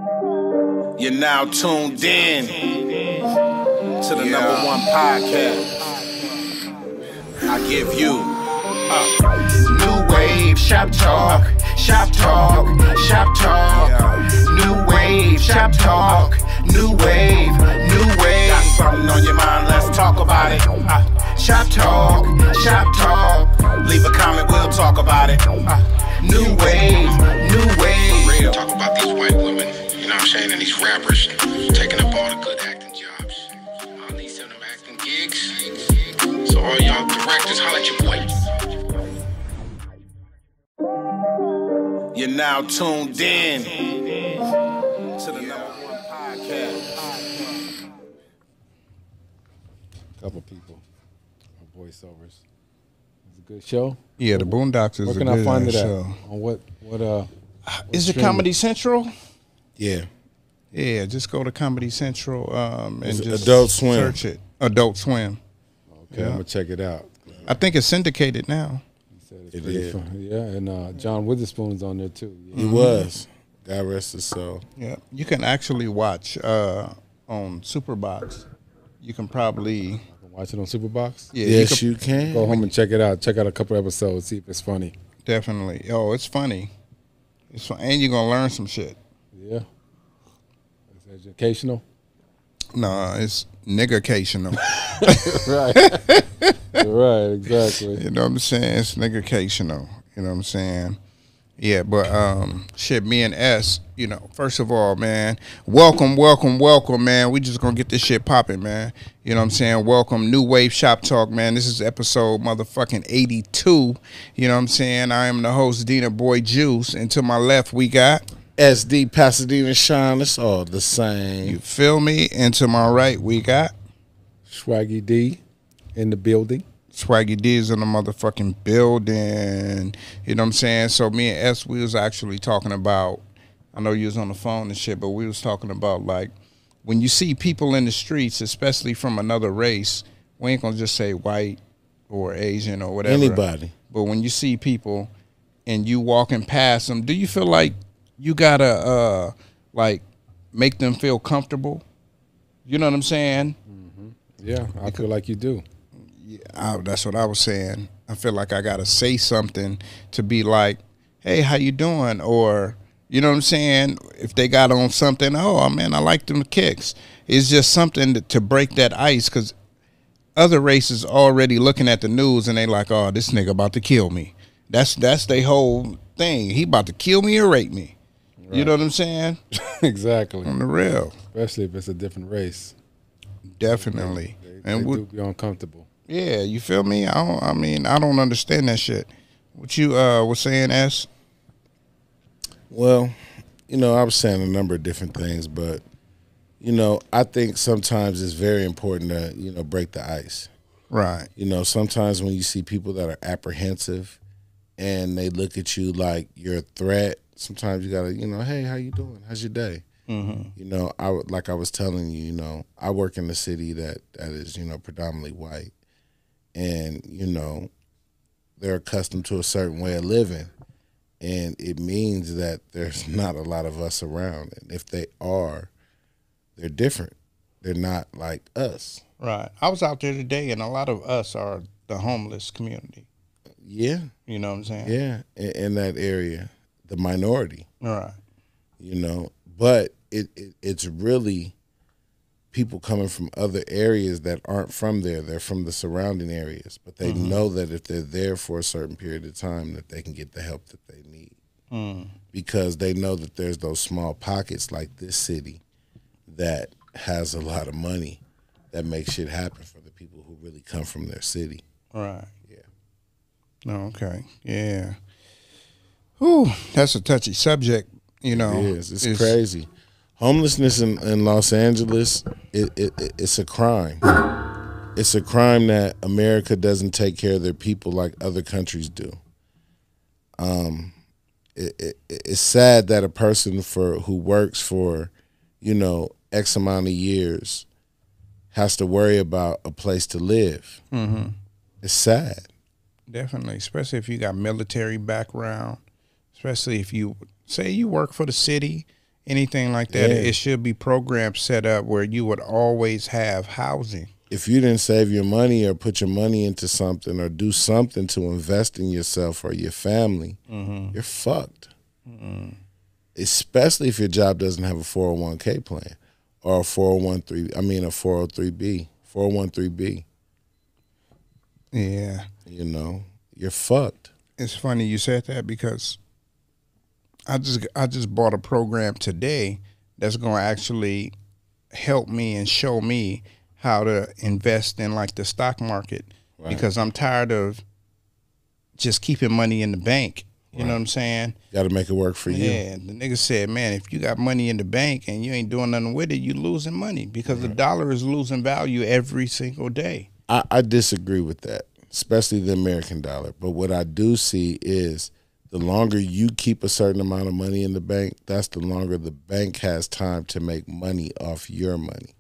You're now tuned in to the #1 podcast. I give you new wave shop talk, shop talk, shop talk. New wave shop talk, new wave, new wave. Got something on your mind? Let's talk about it. Shop talk, shop talk. Leave a comment, we'll talk about it. New wave, new wave. Real. Talk about these white women, you know what I'm saying, and these rappers taking up all the good acting jobs. All these them acting gigs. So all y'all directors, holla at your boy. You're now tuned in to the #1 podcast. Couple people, voiceovers. It's a good show. Yeah, the Boondocks is Where a can good I find it at? show. On what Is it streaming? Comedy Central? Yeah. Yeah, just go to Comedy Central and It's just Adult Swim. search it. Adult Swim. Okay, I'm gonna check it out. I think it's syndicated now. He said it's It pretty is. fun. Yeah, and John Witherspoon's on there too. Yeah. He was. God rest his soul. Yeah, you can actually watch on Superbox. You can probably Watch it on Superbox. Yes, you can. Go home and check it out. Check out a couple episodes. See if it's funny. definitely. Oh, it's funny. It's fun. And you're gonna learn some shit. Yeah. It's educational. Nah, it's niggercational. Right. Right. Exactly. You know what I'm saying? It's niggercational. You know what I'm saying? Yeah, but shit, me and S, you know, first of all, man, welcome, man. We just gonna get this shit popping, man. You know what I'm saying? Welcome, New Wave Shop Talk, man. This is episode motherfucking 82. You know what I'm saying? I am the host, Dina Boy Juice, and to my left we got, SD, Pasadena, Sean, it's all the same. you feel me? And to my right we got Swaggy D in the building. Swaggy D is in the motherfucking building. You know what I'm saying? So me and S, we was actually talking about, I know you was on the phone and shit, but we was talking about, like, when you see people in the streets, especially from another race, we ain't gonna just say white or Asian or whatever. Anybody. But when you see people and you walking past them, do you feel like you gotta like make them feel comfortable? You know what I'm saying? Yeah, I feel like you do. That's what I was saying. I feel like I gotta say something to be like, "Hey, how you doing?" Or, you know what I'm saying? If they got on something, "Oh man, I like them kicks." It's just something to break that ice, because other races already looking at the news and they like, "Oh, this nigga about to kill me." That's their whole thing. He about to kill me or rape me. Right. You know what I'm saying? Exactly. On the real, Especially if it's a different race. Definitely. They do be uncomfortable. Yeah, you feel me? I don't understand that shit. What you was saying, S? Well, you know, I was saying a number of different things, but, you know, I think sometimes it's very important to, you know, break the ice. Right. You know, sometimes when you see people that are apprehensive and they look at you like you're a threat, sometimes you gotta, you know, "Hey, how you doing? How's your day?" Mm-hmm. You know, like I was telling you, you know, I work in a city that is, you know, predominantly white. And, you know, they're accustomed to a certain way of living. And it means that there's not a lot of us around. And if they are, they're different. They're not like us. Right. I was out there today, and a lot of us are the homeless community. Yeah. You know what I'm saying? Yeah. In that area, the minority. Right. You know, but it's really people coming from other areas that aren't from there. They're from the surrounding areas, but they know that if they're there for a certain period of time, that they can get the help that they need. Because they know that there's those small pockets like this city that has a lot of money that makes shit happen for the people who really come from their city. Right. Yeah. Oh, okay. Yeah. Whew, that's a touchy subject, you know. It is. It's crazy. Homelessness in Los Angeles, it's a crime. It's a crime that America doesn't take care of their people like other countries do. It's sad that a person who works for, you know, X amount of years has to worry about a place to live. Mm-hmm. It's sad. Definitely, especially if you got military background, especially if you say you work for the city anything like that. Yeah. It should be programs set up where you would always have housing. If you didn't save your money or put your money into something or do something to invest in yourself or your family, you're fucked. Especially if your job doesn't have a 401k plan or a 403b. Yeah. You know, you're fucked. It's funny you said that because I just bought a program today that's going to actually help me and show me how to invest in like the stock market, because I'm tired of just keeping money in the bank. You know what I'm saying? Got to make it work for you. Yeah, the nigga said, man, if you got money in the bank and you ain't doing nothing with it, you losing money because the dollar is losing value every single day. I disagree with that, especially the American dollar. But what I do see is the longer you keep a certain amount of money in the bank, that's the longer the bank has time to make money off your money.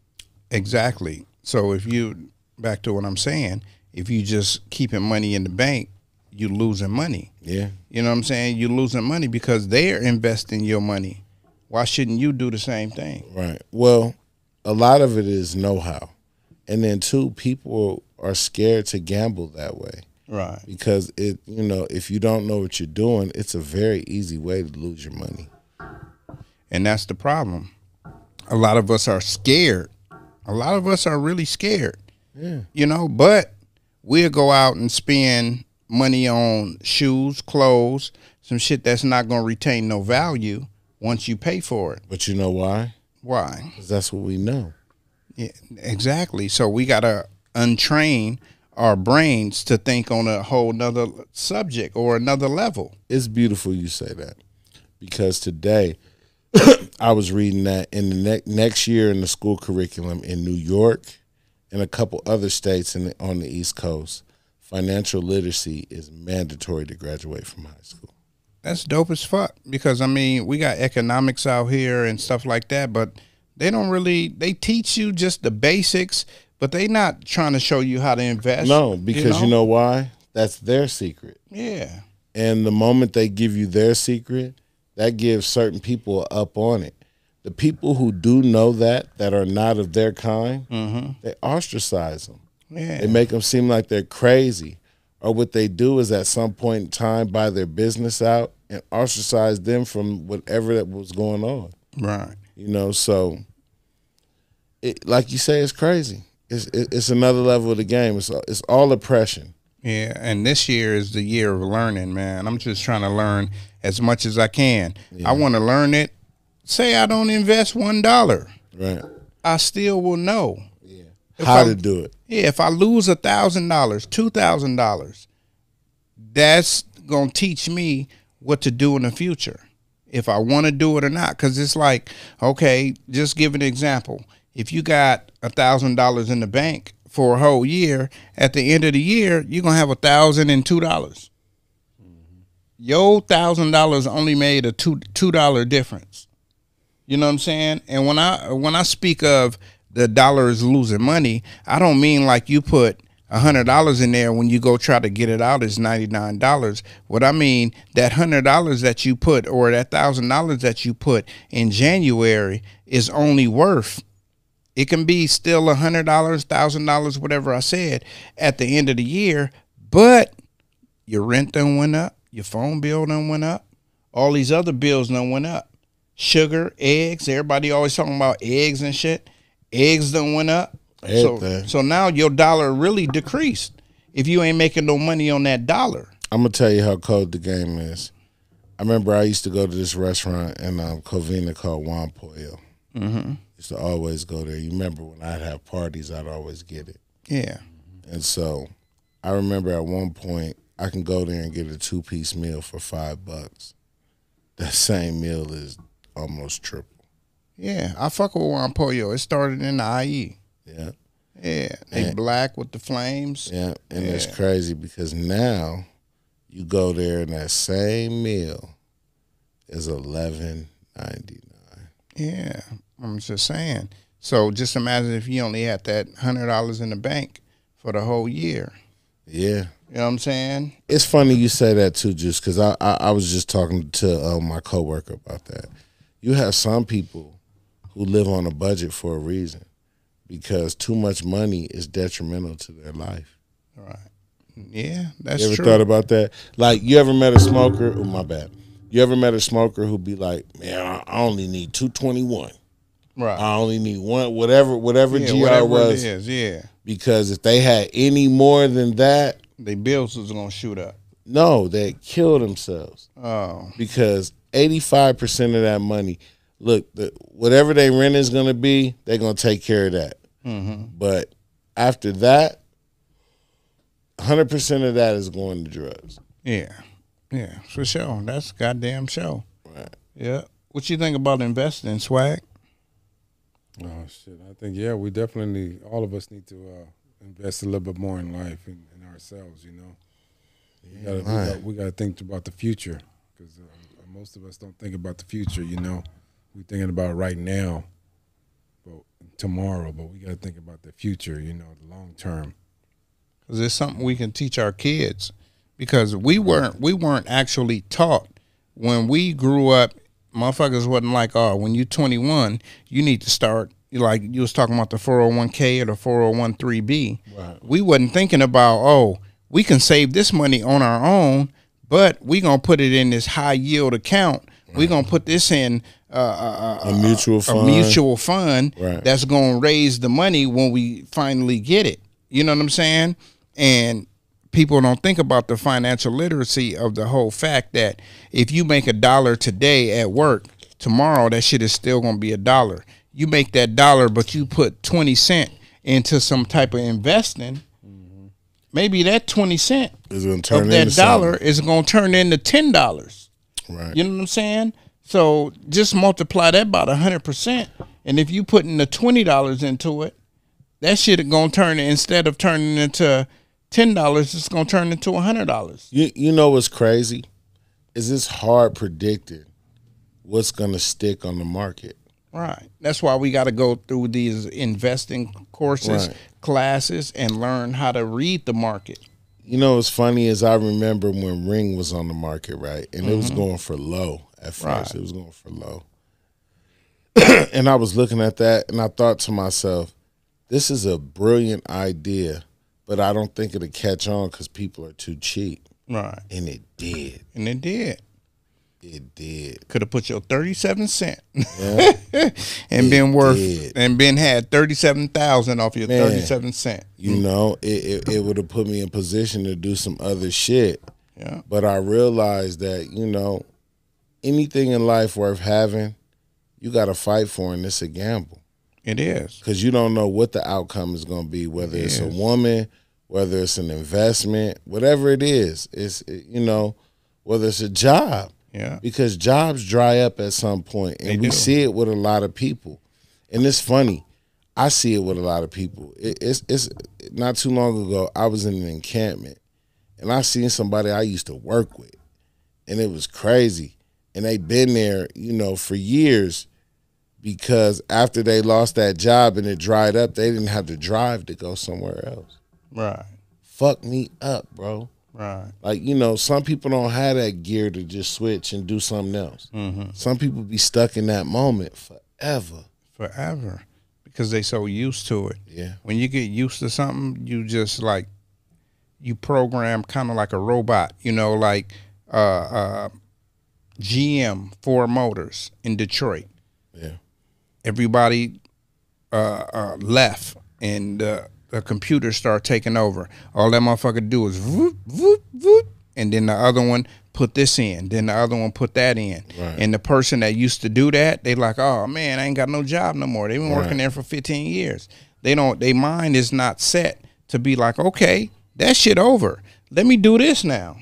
Exactly. So if you, back to what I'm saying, if you just keeping money in the bank, you losing money. Yeah. You know what I'm saying? You're losing money because they're investing your money. Why shouldn't you do the same thing? Right. Well, a lot of it is know-how. And then, too, people are scared to gamble that way. Right. Because, if you don't know what you're doing, it's a very easy way to lose your money. And that's the problem. A lot of us are scared. A lot of us are really scared. Yeah. But we'll go out and spend money on shoes, clothes, some shit that's not going to retain no value once you pay for it. But you know why? Why? Because that's what we know. Yeah, exactly. So we got to untrain our brains to think on a whole nother subject or another level. It's beautiful you say that, because today I was reading that in the next year in the school curriculum in New York and a couple other states on the East Coast, financial literacy is mandatory to graduate from high school. That's dope as fuck, because, we got economics out here and stuff like that, but they teach you just the basics, but they not trying to show you how to invest. No, because you know why? That's their secret. Yeah. And the moment they give you their secret, that gives certain people up on it. The people who do know that are not of their kind, they ostracize them. Yeah. They make them seem like they're crazy. Or what they do is at some point in time buy their business out and ostracize them from whatever that was going on. Right. So like you say, it's crazy. It's another level of the game. It's all oppression. Yeah, and this year is the year of learning, man. I'm just trying to learn as much as I can. Yeah. I want to learn it. Say I don't invest $1. Right. I still will know. Yeah. How to do it. Yeah, if I lose $1,000, $2,000, that's going to teach me what to do in the future, if I want to do it or not. Because it's like, okay, just give an example. If you got $1,000 in the bank for a whole year, at the end of the year, you're going to have $1,002. Your $1,000 only made a $2 difference. You know what I'm saying? And when I speak of the dollar is losing money, I don't mean like you put $100 in there when you go try to get it out is $99. What I mean, that $100 that you put, or that $1,000 that you put in January, is only worth, it can be still $100, $1,000, whatever I said, at the end of the year, but your rent done went up, your phone bill done went up, all these other bills done went up. Sugar, eggs, everybody always talking about eggs and shit. Eggs done went up. So now your dollar really decreased if you ain't making no money on that dollar. I'm going to tell you how cold the game is. I remember I used to go to this restaurant in Covina called Juan Pollo. Used to always go there. You remember when I'd have parties, I'd always get it. Yeah. And so I remember at one point, I can go there and get a 2-piece meal for $5. That same meal is almost triple. Yeah, I fuck with Juan Pollo. It started in the IE. Yeah. Yeah, they black with the flames. Yeah, and it's crazy because now you go there and that same meal is $11.99. Yeah, I'm just saying. So just imagine if you only had that $100 in the bank for the whole year. Yeah. You know what I'm saying? It's funny you say that too, just because I was just talking to my coworker about that. You have some people who live on a budget for a reason because too much money is detrimental to their life. Right. Yeah, that's You ever true. thought about that? Like, you ever met a smoker? Oh, my bad. You ever met a smoker who be like, man, I only need 221. Right. I only need one, whatever GR whatever was. it is, yeah. Because if they had any more than that, Their bills was gonna shoot up. no, they'd kill themselves. Oh. Because 85% of that money, look, whatever their rent is going to be, they're going to take care of that. But after that, 100% of that is going to drugs. Yeah. Yeah, for sure. That's goddamn sure. Right. Yeah. What you think about investing, Swag? Oh shit! I think we definitely all of us need to invest a little bit more in life and in ourselves. You know, we gotta think about the future because most of us don't think about the future. You know, we're thinking about right now, but tomorrow. But we gotta think about the future. You know, the long term. Because it's something we can teach our kids. Because we weren't actually taught when we grew up. Motherfuckers wasn't like, oh, when you're 21, you need to start, like you was talking about the 401k or the 401(b). Right. We wasn't thinking about, oh, we can save this money on our own, but we going to put it in this high yield account. Right. We going to put this in a mutual fund right. that's going to raise the money when we finally get it. You know what I'm saying? And people don't think about the financial literacy of the whole fact that if you make $1 today at work, tomorrow that shit is still going to be $1. You make that $1, but you put 20 cents into some type of investing, maybe that 20 cents is going to turn of that into dollar something. is going to turn into $10. Right. You know what I'm saying? So just multiply that by 100%. And if you putting the $20 into it, that shit is going to turn, instead of turning into $10, it's gonna turn into $100. You know what's crazy? Is it's hard predicting what's gonna stick on the market. Right. That's why we got to go through these investing courses, Right. classes, and learn how to read the market. You know what's funny is I remember when Ring was on the market, right? And it was going for low at first. Right. It was going for low. And I was looking at that and I thought to myself, this is a brilliant idea, but I don't think it'll catch on because people are too cheap. Right. And it did. And it did. It did. Could have put your 37 cents Yeah. and been worth did. and been had 37,000 off your Man. 37 cents. You know, it would have put me in position to do some other shit. Yeah. But I realized that, you know, anything in life worth having, you got to fight for, and it's a gamble. It is. Because you don't know what the outcome is going to be, whether it's a woman, whether it's an investment, whatever it is. You know, whether it's a job. Yeah. Because jobs dry up at some point, and we see it with a lot of people. And it's funny. I see it with a lot of people. It's not too long ago, I was in an encampment, and I seen somebody I used to work with, and it was crazy. And they'd been there, you know, for years, because after they lost that job and it dried up, they didn't have to drive to go somewhere else. Right. Fuck me up, bro. Right. Like, you know, some people don't have that gear to just switch and do something else. Mm-hmm. Some people be stuck in that moment forever. Forever. Because they so used to it. Yeah. When you get used to something, you just like, you program kind of like a robot, you know, like GM, Ford Motors in Detroit. Yeah. Everybody left, and the computer start taking over. All that motherfucker do is whoop, whoop, whoop, and then the other one put this in, then the other one put that in. Right. And the person that used to do that, they like, oh man, I ain't got no job no more. They've been working there for 15 years. Their mind is not set to be like, okay, that shit over. Let me do this now.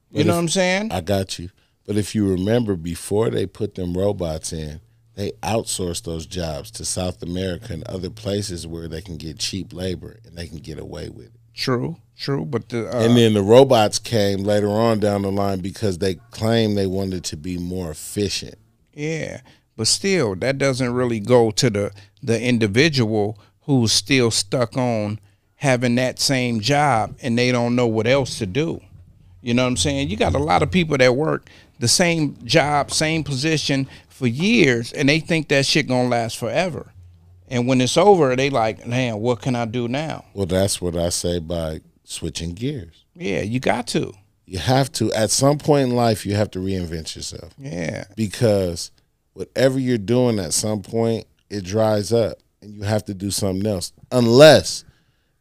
You know what I'm saying? I got you. But if you remember, before they put them robots in, they outsourced those jobs to South America and other places where they can get cheap labor and they can get away with it. True, but and then the robots came later on down the line because they claimed they wanted to be more efficient. Yeah, but still, that doesn't really go to the individual who's still stuck on having that same job and they don't know what else to do. You know what I'm saying? You got a lot of people that work the same job, same position for years, and they think that shit gonna last forever. And when it's over, they like, man, what can I do now? Well, that's what I say by switching gears. Yeah, you got to. You have to. At some point in life, you have to reinvent yourself. Yeah. Because whatever you're doing at some point, it dries up, and you have to do something else. Unless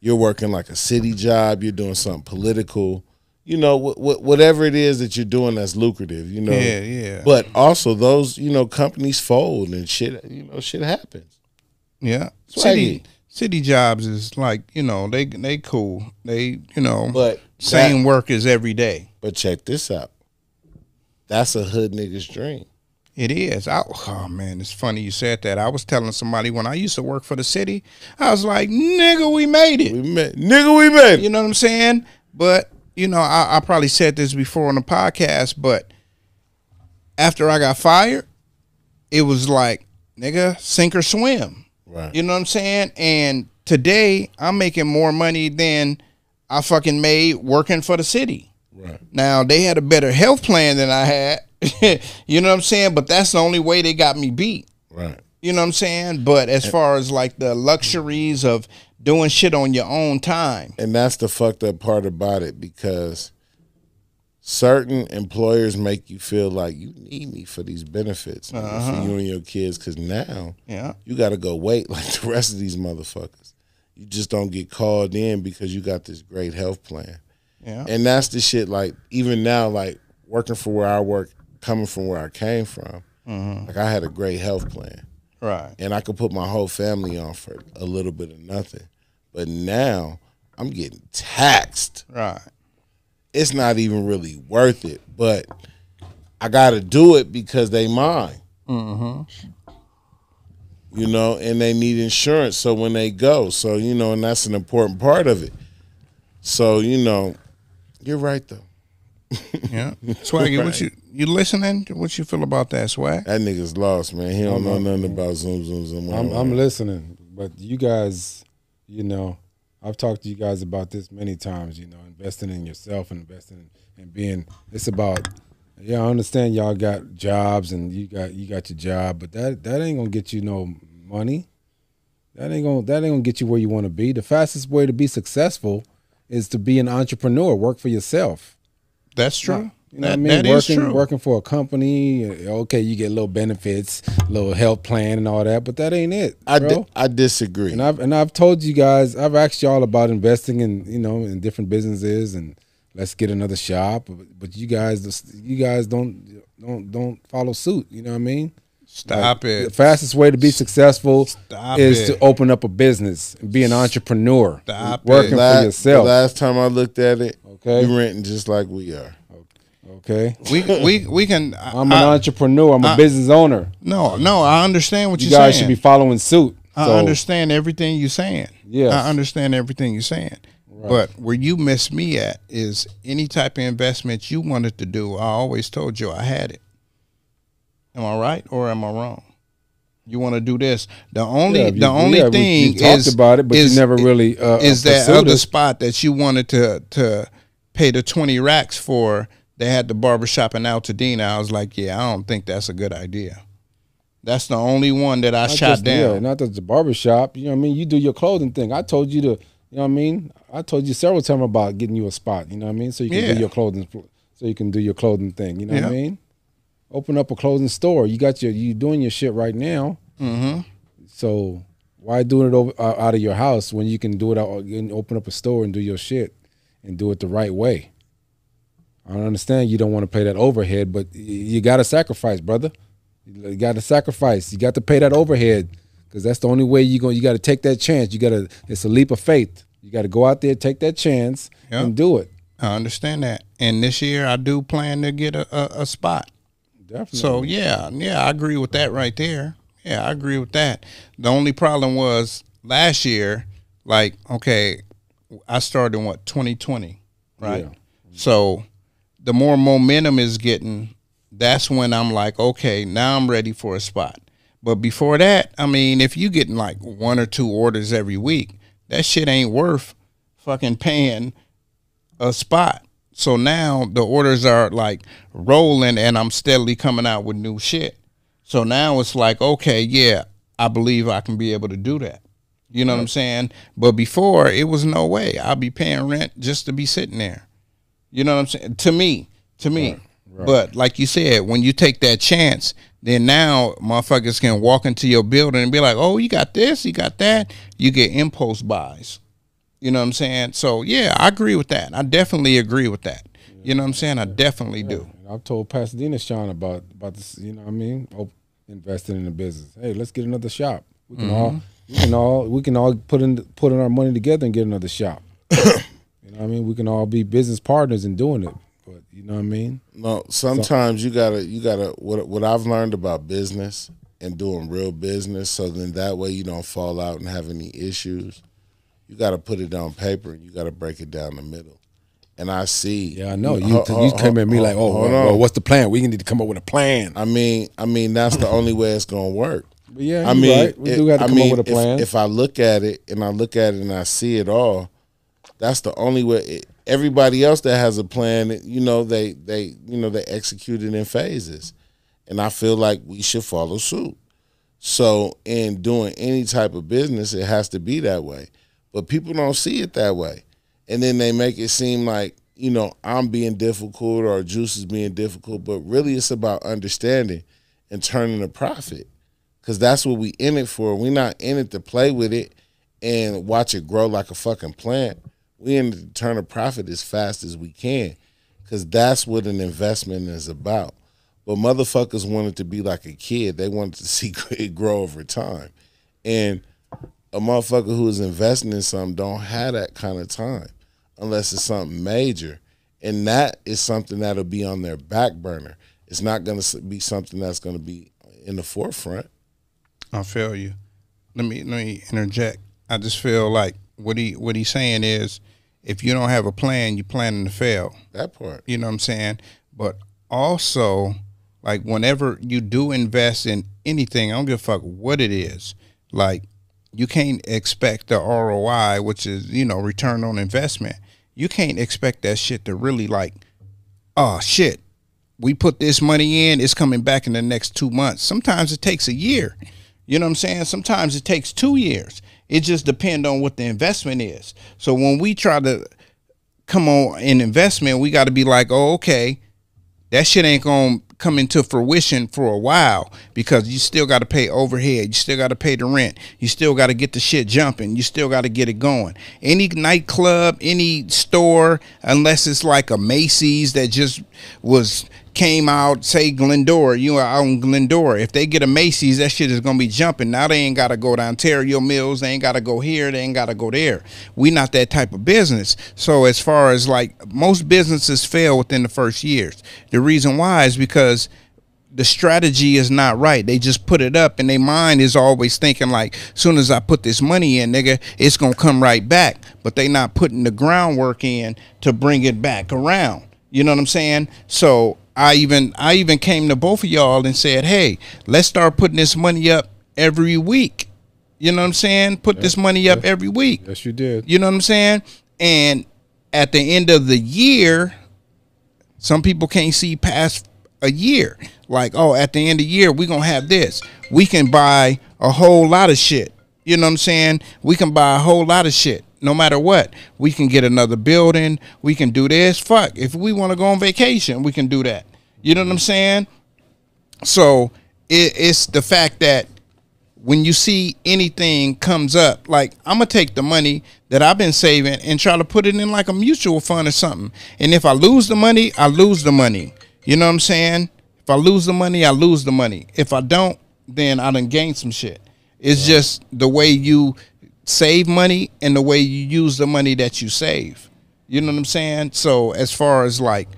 you're working like a city job, you're doing something political, you know, whatever it is that you're doing that's lucrative, you know. Yeah, yeah. But also those, you know, companies fold and shit, you know, shit happens. Yeah. Swaggy. City jobs is like, you know, they cool. They, you know, But same work as every day. But check this out. That's a hood nigga's dream. It is. Oh, man, it's funny you said that. I was telling somebody when I used to work for the city, I was like, nigga, we made it. Nigga, we made it. You know what I'm saying? But, you know, I probably said this before on the podcast, but after I got fired, it was like, nigga, sink or swim. Right. You know what I'm saying? And today, I'm making more money than I fucking made working for the city. Right. Now, they had a better health plan than I had. You know what I'm saying? But that's the only way they got me beat. Right. You know what I'm saying? But as far as like the luxuries of doing shit on your own time. And that's the fucked up part about it, because certain employers make you feel like you need me for these benefits for you and your kids, because now you got to go wait like the rest of these motherfuckers. You just don't get called in because you got this great health plan. Yeah. And that's the shit, like, even now, like, working for where I work, coming from where I came from, like, I had a great health plan. Right. And I could put my whole family on for a little bit of nothing. But now I'm getting taxed. Right. It's not even really worth it, but I got to do it because they mine. You know, and they need insurance so when they go. So, you know, and that's an important part of it. So, you know, you're right, though. Yeah. Swaggy, Right. what you listening? What you feel about that, Swag? That nigga's lost, man. He don't know nothing about zoom, zoom, zoom. I'm listening, but you guys, you know, I've talked to you guys about this many times, you know, investing in yourself and investing in being, it's about, yeah, I understand y'all got jobs and you got your job, but that ain't gonna get you no money. That ain't gonna get you where you want to be. The fastest way to be successful is to be an entrepreneur, work for yourself. That's true. You know what I mean? Working for a company, okay, you get little benefits, little health plan and all that, but that ain't it, bro. I disagree. And I've told you guys, I've asked y'all about investing in, you know, in different businesses and let's get another shop, but you guys don't follow suit. You know what I mean? Stop it. The fastest way to be successful is to open up a business and be an entrepreneur. Working for yourself. The last time I looked at it, okay, you renting just like we are. Okay, we can. I'm an entrepreneur. I'm a business owner. No, I understand what you're saying. You guys should be following suit. I understand everything you're saying. Yes. I understand everything you're saying. Right. But where you miss me at is any type of investment you wanted to do. I always told you I had it. Am I right or am I wrong? You want to do this? The only thing you talked about it, but you never really is that other spot that you wanted to pay the 20 racks for. They had the barbershop in Altadena. I was like, yeah, I don't think that's a good idea. That's the only one that I shot down. Yeah, not just the barbershop. You know what I mean? You do your clothing thing. I told you to, you know what I mean? I told you several times about getting you a spot, you know what I mean? So you can do your clothing, thing, you know what I mean? Open up a clothing store. You doing your shit right now. So why do it out of your house when you can do it out and open up a store and do your shit and do it the right way? I don't understand you don't want to pay that overhead, but you got to sacrifice, brother. You got to sacrifice. You got to pay that overhead because that's the only way you got to take that chance. It's a leap of faith. You got to go out there, take that chance, and do it. I understand that. And this year I do plan to get a spot. Definitely. So, yeah, I agree with that right there. Yeah, I agree with that. The only problem was last year, like, okay, I started in 2020, right? Yeah. So the more momentum is getting, that's when I'm like, okay, now I'm ready for a spot. But before that, I mean, if you getting like 1 or 2 orders every week, that shit ain't worth fucking paying a spot. So now the orders are like rolling and I'm steadily coming out with new shit. So now it's like, okay, yeah, I believe I can be able to do that. You know what I'm saying? But before, it was no way. I'd be paying rent just to be sitting there. You know what I'm saying? To me. Right. But like you said, when you take that chance, then now motherfuckers can walk into your building and be like, oh, you got this, you got that. You get impulse buys. You know what I'm saying? So, yeah, I agree with that. I definitely agree with that. You know what I'm saying? I definitely do. I've told Pasadena Sean about this, you know what I mean? Investing in the business. Hey, let's get another shop. We can all put in our money together and get another shop. You know what I mean? We can all be business partners in doing it. But you know what I mean? No, sometimes you gotta what I've learned about business and doing real business, so then that way you don't fall out and have any issues. You gotta put it on paper and you gotta break it down the middle. And I see. Yeah, I know. You came at me like, well, what's the plan? We need to come up with a plan. I mean, that's the only way it's gonna work. But yeah, I mean, right. We do have to come up with a plan. If I look at it and I see it all, that's the only way. Everybody else that has a plan, they execute it in phases, and I feel like we should follow suit. So in doing any type of business, it has to be that way. But people don't see it that way, and then they make it seem like I'm being difficult or Juice is being difficult. But really, it's about understanding and turning a profit, because that's what we in it for. We're not in it to play with it and watch it grow like a fucking plant. We in it to turn a profit as fast as we can, because that's what an investment is about. But motherfuckers want it to be like a kid. They want to see it grow over time. And a motherfucker who is investing in something don't have that kind of time unless it's something major. And that is something that'll be on their back burner. It's not going to be something that's going to be in the forefront. I feel you. Let me interject. I just feel like what he's saying is, if you don't have a plan, you're planning to fail. That part. You know what I'm saying? But also, like, whenever you do invest in anything, I don't give a fuck what it is. Like, you can't expect the ROI, which is, return on investment. You can't expect that shit to really like, oh, shit, we put this money in, it's coming back in the next 2 months. Sometimes it takes a year. You know what I'm saying? Sometimes it takes 2 years. It just depends on what the investment is. So when we try to come on an investment, we got to be like, oh, okay, that shit ain't going to come into fruition for a while, because you still got to pay overhead. You still got to pay the rent. You still got to get the shit jumping. You still got to get it going. Any nightclub, any store, unless it's like a Macy's that just came out, say Glendora, you are out in Glendora. If they get a Macy's, that shit is going to be jumping. Now they ain't got to go to Ontario Mills. They ain't got to go here. They ain't got to go there. We not that type of business. So as far as like, most businesses fail within the first years. The reason why is because the strategy is not right. They just put it up and their mind is always thinking like, soon as I put this money in, nigga, it's going to come right back. But they not putting the groundwork in to bring it back around. You know what I'm saying? So I even came to both of y'all and said, hey, let's start putting this money up every week. You know what I'm saying? Put this money up every week. Yes, you did. You know what I'm saying? And at the end of the year, some people can't see past a year. Like, oh, at the end of the year, we're going to have this. We can buy a whole lot of shit. You know what I'm saying? We can buy a whole lot of shit. No matter what, we can get another building. We can do this. Fuck, if we want to go on vacation, we can do that. You know what I'm saying? So it's the fact that when you see anything comes up, like, I'm going to take the money that I've been saving and try to put it in like a mutual fund or something. And if I lose the money, I lose the money. You know what I'm saying? If I lose the money, I lose the money. If I don't, then I done gained some shit. It's just the way you save money and the way you use the money that you save. You know what I'm saying? So as far as like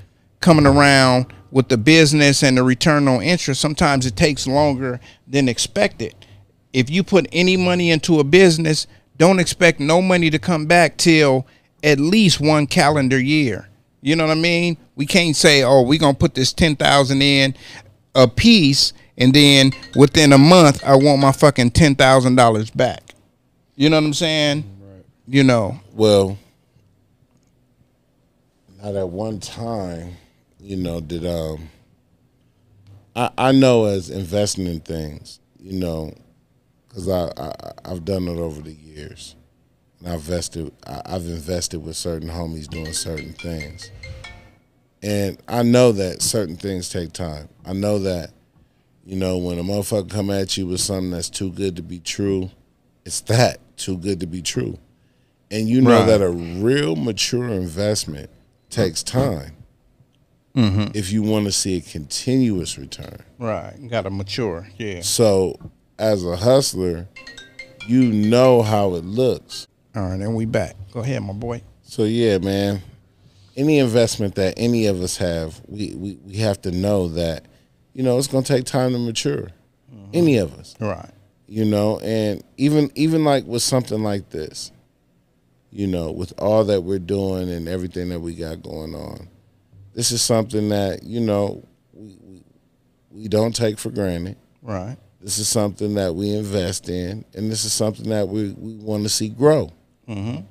coming around with the business and the return on interest, sometimes it takes longer than expected. If you put any money into a business, don't expect no money to come back till at least 1 calendar year. You know what I mean? We can't say, oh, we're going to put this $10,000 in a piece, and then within a month, I want my fucking $10,000 back. You know what I'm saying? Right. You know. Well, not at one time, did I know as investing in things, you know, because I've done it over the years, and I've invested with certain homies doing certain things, and I know that certain things take time. I know that, you know, when a motherfucker come at you with something that's too good to be true, it's that too good to be true, and you know that a real mature investment takes time. If you want to see a continuous return. Right. You got to mature. Yeah. So as a hustler, you know how it looks. All right, then we back. Go ahead, my boy. So yeah, man, any investment that any of us have, we have to know that, you know, it's going to take time to mature. Any of us. Right. You know, and even like with something like this, you know, with all that we're doing and everything that we got going on, this is something that, you know, we don't take for granted. Right. This is something that we invest in, and this is something that we want to see grow. And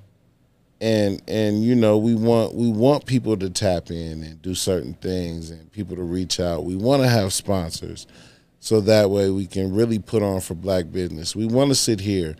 you know, we want people to tap in and do certain things, and people to reach out. We want to have sponsors, so that way we can really put on for black business. We want to sit here,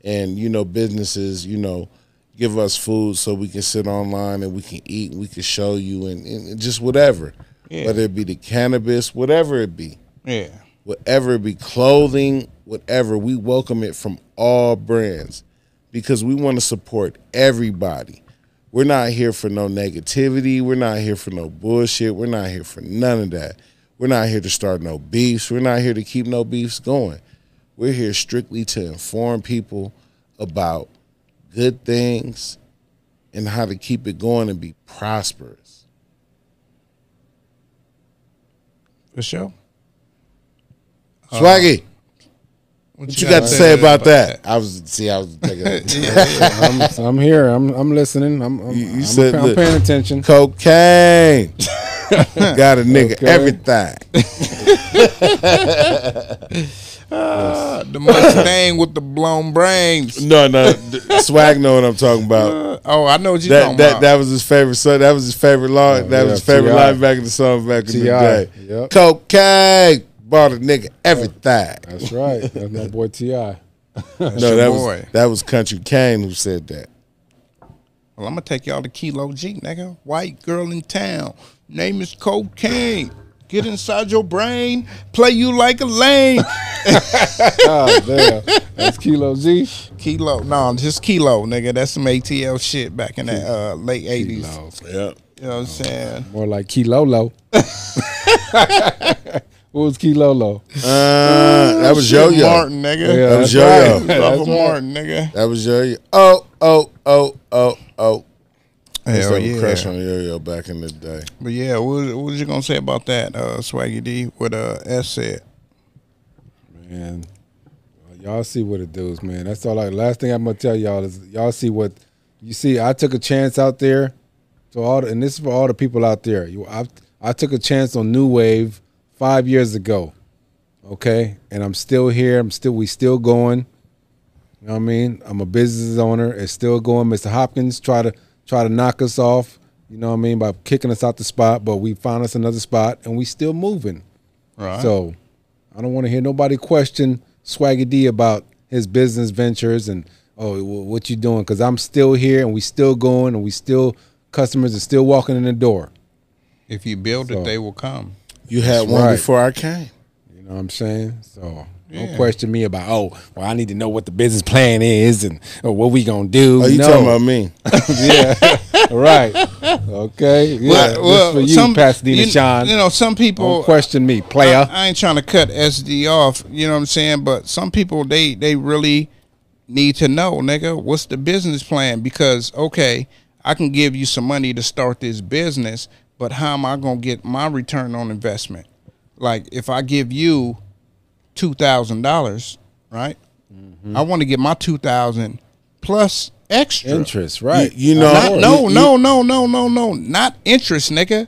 and you know, businesses, you know, give us food so we can sit online and we can eat and we can show you and just whatever. Yeah. Whether it be the cannabis, whatever it be. Yeah. Whatever it be, clothing, whatever. We welcome it from all brands because we want to support everybody. We're not here for no negativity. We're not here for no bullshit. We're not here for none of that. We're not here to start no beefs. We're not here to keep no beefs going. We're here strictly to inform people about good things and how to keep it going and be prosperous. For sure. Swaggy, what you got to say about that? I was taking I'm here. I'm listening. I'm paying attention. Cocaine. Got a nigga everything. The Mustang with the blown brains. No, Swag know what I'm talking about. I know what you're talking about. That was his favorite song. That was his favorite line. That was his favorite line back in the song back in the day. Yep. Cocaine bought a nigga everything. That's right. That's my boy T.I. That was Country Kane who said that. Well, I'm gonna take y'all to Kilo G, nigga. White girl in town. Name is Cocaine. Get inside your brain. Play you like a lane. Oh, damn. That's Kilo G? Kilo. No, just Kilo, nigga. That's some ATL shit back in the late 80s. Yeah. You know what I'm saying? More like Kilolo. What was Kilolo? That was Yo-Yo. Martin, nigga. Yeah, that was Yo-Yo. That's Martin, nigga. That was Yo-Yo. Oh. Hell yeah. Crush on Yo-Yo back in the day. But yeah, what was you gonna say about that, Swaggy D? What S said? Man, y'all see what it does, man. That's all. Last thing I'm gonna tell y'all is y'all see what you see. I took a chance out there. So and this is for all the people out there. I took a chance on New Wave 5 years ago. Okay, and I'm still here. We still going. You know what I mean? I'm a business owner. It's still going. Mr. Hopkins try to knock us off, you know what I mean, by kicking us out the spot, but we found us another spot, and we still moving. Right. So I don't want to hear nobody question Swaggy D about his business ventures and, oh, what you doing, because I'm still here, and we still going, and we still, customers are still walking in the door. If you build it, they will come. You had one before I came. You know what I'm saying? So don't question me about, I need to know what the business plan is and what we gonna do. Oh, you talking about me? Yeah, right. Okay. Yeah. Well, for you, Pasadena Sean. You know, some people don't question me, player. I ain't trying to cut SD off. You know what I'm saying? But some people they really need to know, nigga, what's the business plan? Because okay, I can give you some money to start this business, but how am I gonna get my return on investment? Like if I give you $2,000, right? I want to get my $2,000 plus extra interest, right? You know, no, not interest, nigga.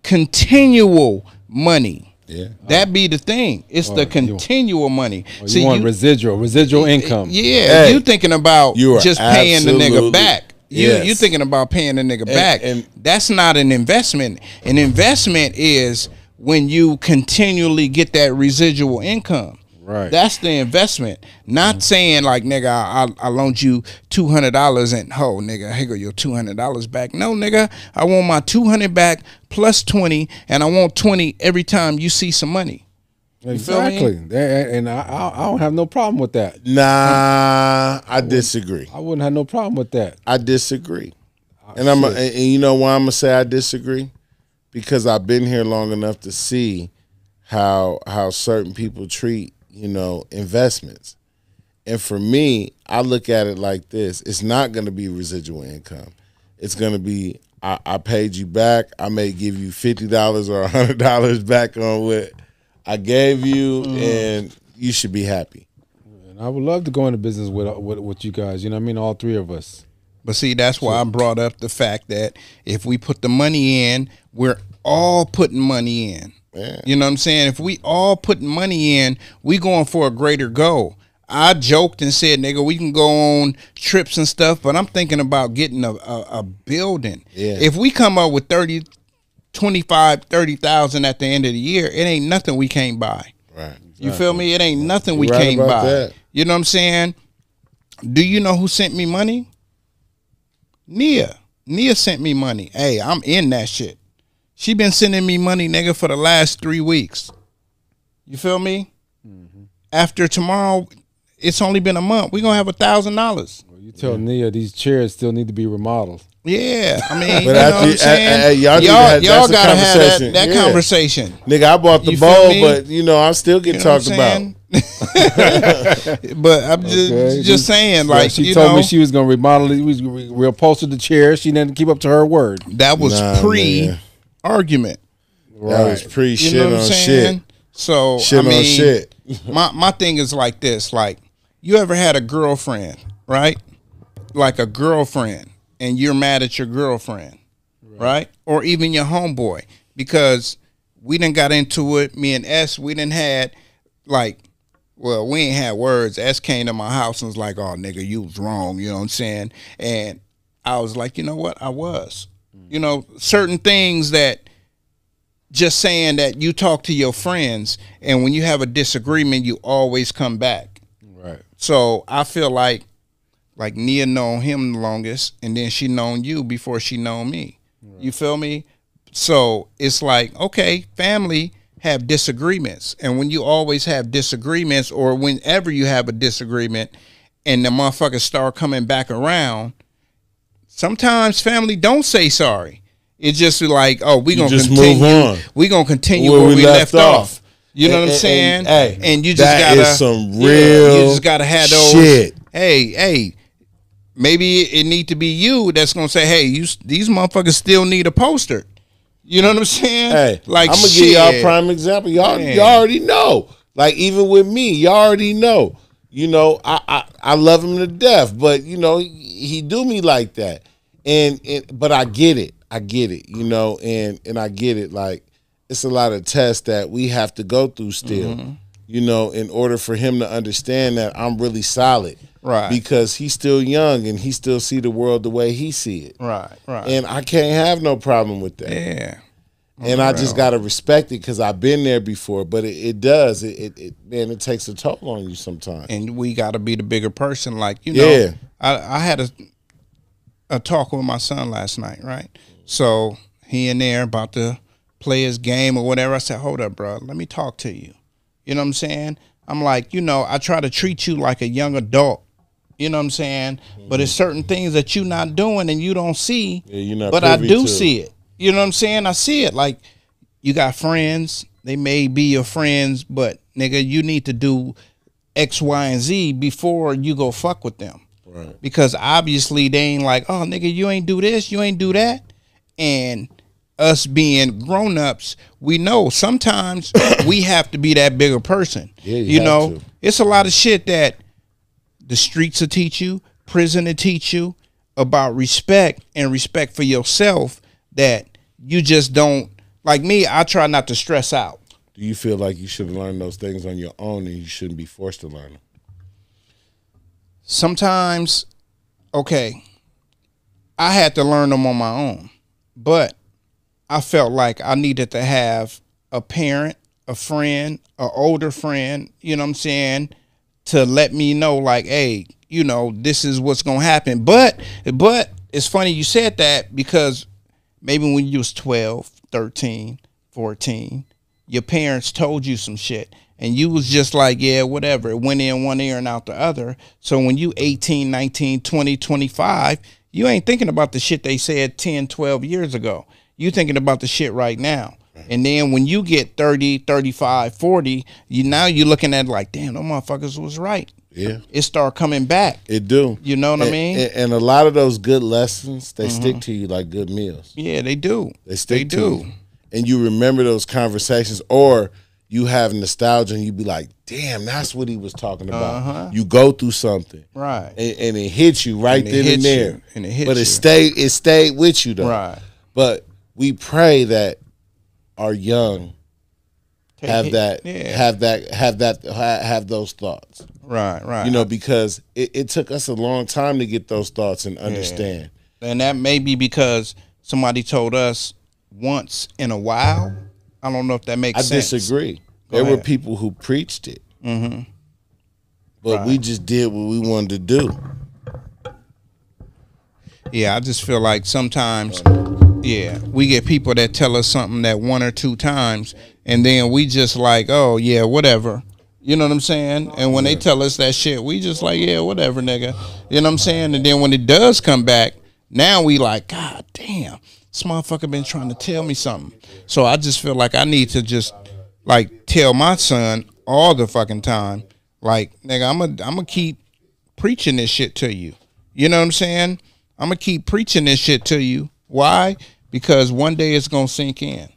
Continual money. Yeah, that be the thing. It's the continual money. So you want residual income. Yeah, you thinking about just paying the nigga back. You thinking about paying the nigga back. And that's not an investment. An investment is when you continually get that residual income. Right. That's the investment. Not saying like, nigga, I loaned you $200 and nigga, here go your $200 back. No, nigga, I want my $200 back plus 20, and I want 20 every time you see some money. Exactly. And I don't have no problem with that. Nah, I disagree. I wouldn't have no problem with that. I disagree. And and you know why I'm gonna say I disagree? Because I've been here long enough to see how certain people treat, you know, investments. And for me, I look at it like this. It's not going to be residual income. It's going to be, I paid you back. I may give you $50 or $100 back on what I gave you, and you should be happy. And I would love to go into business with you guys. You know what I mean? All three of us. But see, that's why I brought up the fact that if we put the money in, we're all putting money in. Yeah. You know what I'm saying? If we all putting money in, we going for a greater goal. I joked and said, nigga, we can go on trips and stuff, but I'm thinking about getting a building. Yeah. If we come up with 30,000 at the end of the year, it ain't nothing we can't buy. Right. You feel me? It ain't nothing we You're right can't about buy. that. You know what I'm saying? Do you know who sent me money? Nia. Nia sent me money. Hey, I'm in that shit. She been sending me money, nigga, for the last 3 weeks. You feel me? After tomorrow, it's only been a month. We're going to have $1,000. Well, you tell Nia these chairs still need to be remodeled. Yeah, I mean, But you know what I'm saying? y'all Gotta have that Yeah. conversation. Nigga, I bought the You feel bowl, me? but you know, I still get You know what talked I'm about. saying? But I'm just saying, like, she you told know, me she was going to remodel it. We reupholstered the chair. She didn't keep up to her word. that was Nah, man. pre-argument. That was pre You shit know what I'm on saying? shit. So Shit I mean, on shit. my thing is like this: like, you ever had a girlfriend, right? Like a girlfriend, and you're mad at your girlfriend, right? Or even your homeboy, because we done got into it. Me and S, we done had like, well, we ain't had words. S came to my house and was like, "Oh, nigga, you was wrong." You know what I'm saying? And I was like, you know what? I was. You know, certain things that. Just saying that you talk to your friends, and when you have a disagreement, you always come back. Right. So I feel like Nia known him the longest, and then she known you before she known me. Right. You feel me? So it's like, okay, family have disagreements, and when you always have disagreements, or whenever you have a disagreement, and the motherfuckers start coming back around, sometimes family don't say sorry. It's just like, oh, we gonna continue. Move on. We gonna continue where we left off. You know what I'm saying? And you just that gotta is some real you just gotta have those shit. Hey, maybe it need to be you that's gonna say, hey, these motherfuckers still need a poster. You know what I'm saying? Hey, like, I'm gonna give y'all a prime example. Y'all already know. Like, even with me, y'all already know. You know, I love him to death, but you know, he do me like that. But I get it. You know, and I get it. Like, it's a lot of tests that we have to go through still, you know, in order for him to understand that I'm really solid. Right. Because he's still young and he still see the world the way he see it. Right. And I can't have no problem with that. Yeah. And I just got to respect it because I've been there before. But it does. Man, it takes a toll on you sometimes. And we got to be the bigger person. Like, you know, Yeah. I had a talk with my son last night, right? So he in there about to play his game or whatever. I said, hold up, bro. Let me talk to you. You know what I'm saying? I'm like, you know, I try to treat you like a young adult. You know what I'm saying? But it's certain things that you're not doing and you don't see. Yeah, you're not but I privy do to. see it. You know what I'm saying? I see it. Like, you got friends. They may be your friends, but, nigga, you need to do X, Y, and Z before you go fuck with them. Right. Because obviously they ain't like, oh, nigga, you ain't do this, you ain't do that. And us being grown-ups, we know sometimes we have to be that bigger person. Yeah, you know, have to. It's a lot of shit that the streets will teach you, prison will teach you about respect and respect for yourself that you just don't. Like me, I try not to stress out. Do you feel like you should learn those things on your own and you shouldn't be forced to learn them? Sometimes, okay, I had to learn them on my own, but I felt like I needed to have a parent, a friend, an older friend, you know what I'm saying, to let me know like, hey, you know, this is what's going to happen. But it's funny you said that, because maybe when you was 12, 13, 14, your parents told you some shit and you was just like, yeah, whatever. It went in one ear and out the other. So when you 18, 19, 20, 25, you ain't thinking about the shit they said 10, 12 years ago. You thinking about the shit right now. And then when you get 30, 35, 40, you're looking at it like, damn, those motherfuckers was right. Yeah. It start coming back. It do. You know what I mean? And a lot of those good lessons, they stick to you like good meals. Yeah, they do. They stick to you. And you remember those conversations, or you have nostalgia and you be like, damn, that's what he was talking about. You go through something. Right. And it hits you right then and there. And it hits but you. It stayed with you though. Right. But we pray that our young have those thoughts. Right. You know, because it took us a long time to get those thoughts and understand. Yeah. And that may be because somebody told us once in a while. I don't know if that makes sense. I disagree. There were people who preached it. But we just did what we wanted to do. Yeah, I just feel like sometimes, we get people that tell us something that one or two times, and then we just like, oh, yeah, whatever. You know what I'm saying? And when they tell us that shit, we just like, yeah, whatever, nigga. You know what I'm saying? And then when it does come back, now we like, God damn, this motherfucker been trying to tell me something. So I just feel like I need to just, like, tell my son all the fucking time, like, nigga, I'm gonna keep preaching this shit to you. You know what I'm saying? I'm going to keep preaching this shit to you. Why? Because one day it's going to sink in.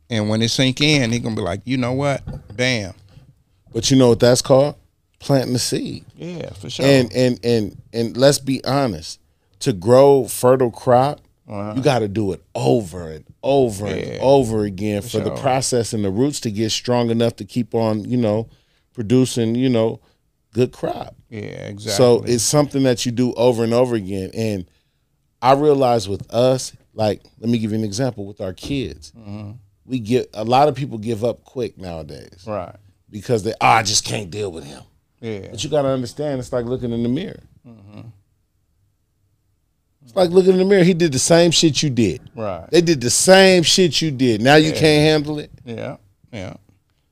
And when it sink in, he going to be like, you know what? Bam. But you know what that's called? Planting the seed. Yeah, for sure. And let's be honest. To grow fertile crop, you got to do it over and over and over again for the process and the roots to get strong enough to keep on, you know, producing, you know, good crop. Yeah, exactly. So it's something that you do over and over again. And I realize with us, like, let me give you an example with our kids. We get a lot of people give up quick nowadays. Right. Because I just can't deal with him. Yeah. But you got to understand, it's like looking in the mirror. It's like looking in the mirror. He did the same shit you did. Right. They did the same shit you did. Now you can't handle it. Yeah.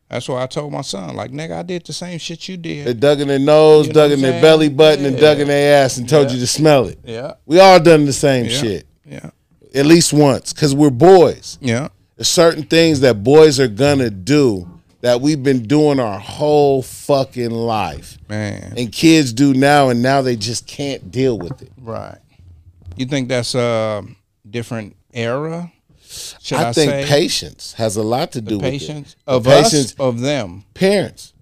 That's why I told my son, like, nigga, I did the same shit you did. They dug in their nose, You know dug what in I'm their saying? belly button, and dug in their ass and told you to smell it. Yeah. We all done the same shit. Yeah. At least once, because we're boys. Yeah. There's certain things that boys are gonna do that we've been doing our whole fucking life. Man. And kids do now, and now they just can't deal with it. Right. You think that's a different era? I think patience has a lot to do with it. Patience of us, of them. Parents.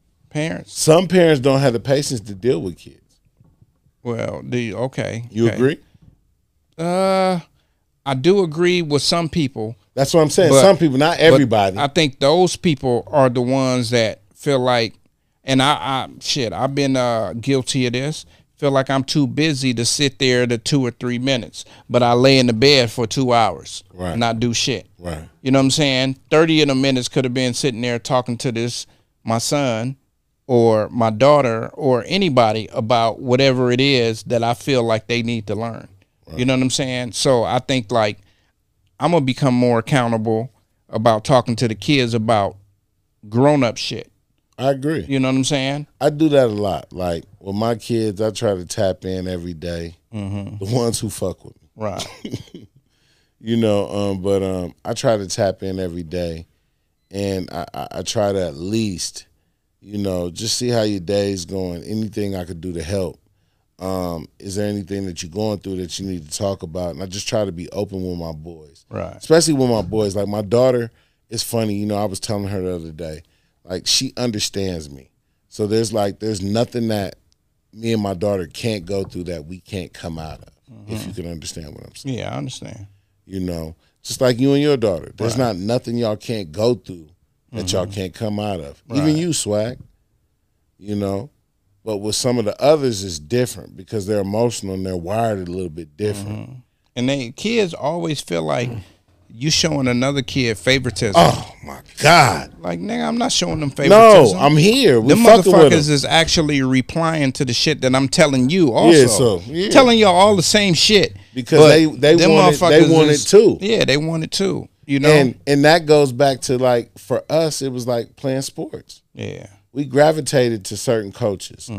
Some parents don't have the patience to deal with kids. Well, okay. You agree? I do agree with some people. That's what I'm saying. Some people, not everybody. I think those people are the ones that feel like, and I've been guilty of this. Feel like I'm too busy to sit there the 2 or 3 minutes, but I lay in the bed for 2 hours and not do shit. Right. You know what I'm saying? 30 of the minutes could have been sitting there talking to my son or my daughter or anybody about whatever it is that I feel like they need to learn. Right. You know what I'm saying? So I think like I'm going to become more accountable about talking to the kids about grown-up shit. I agree. You know what I'm saying? I do that a lot. Like with my kids, I try to tap in every day. The ones who fuck with me. Right. You know, but I try to tap in every day. And I try to at least, you know, just see how your day's going. Anything I could do to help. Is there anything that you're going through that you need to talk about? And I just try to be open with my boys. Right. Especially with my boys. Like my daughter, it's funny, you know, I was telling her the other day, like she understands me. So there's nothing that me and my daughter can't go through that we can't come out of, if you can understand what I'm saying. Yeah, I understand. You know, just like you and your daughter. There's not nothing y'all can't go through that y'all can't come out of. Right. Even you, Swag. You know? But with some of the others, it's different because they're emotional and they're wired a little bit different. And kids always feel like you showing another kid favoritism. Oh my God! Like, nigga, I'm not showing them favoritism. No, I'm here. We Them fucking with motherfuckers them. is actually replying to the shit that I'm telling you. Also, telling y'all all the same shit because they want it too. Yeah, they want it too. You know, and that goes back to, like, for us, it was like playing sports. Yeah, we gravitated to certain coaches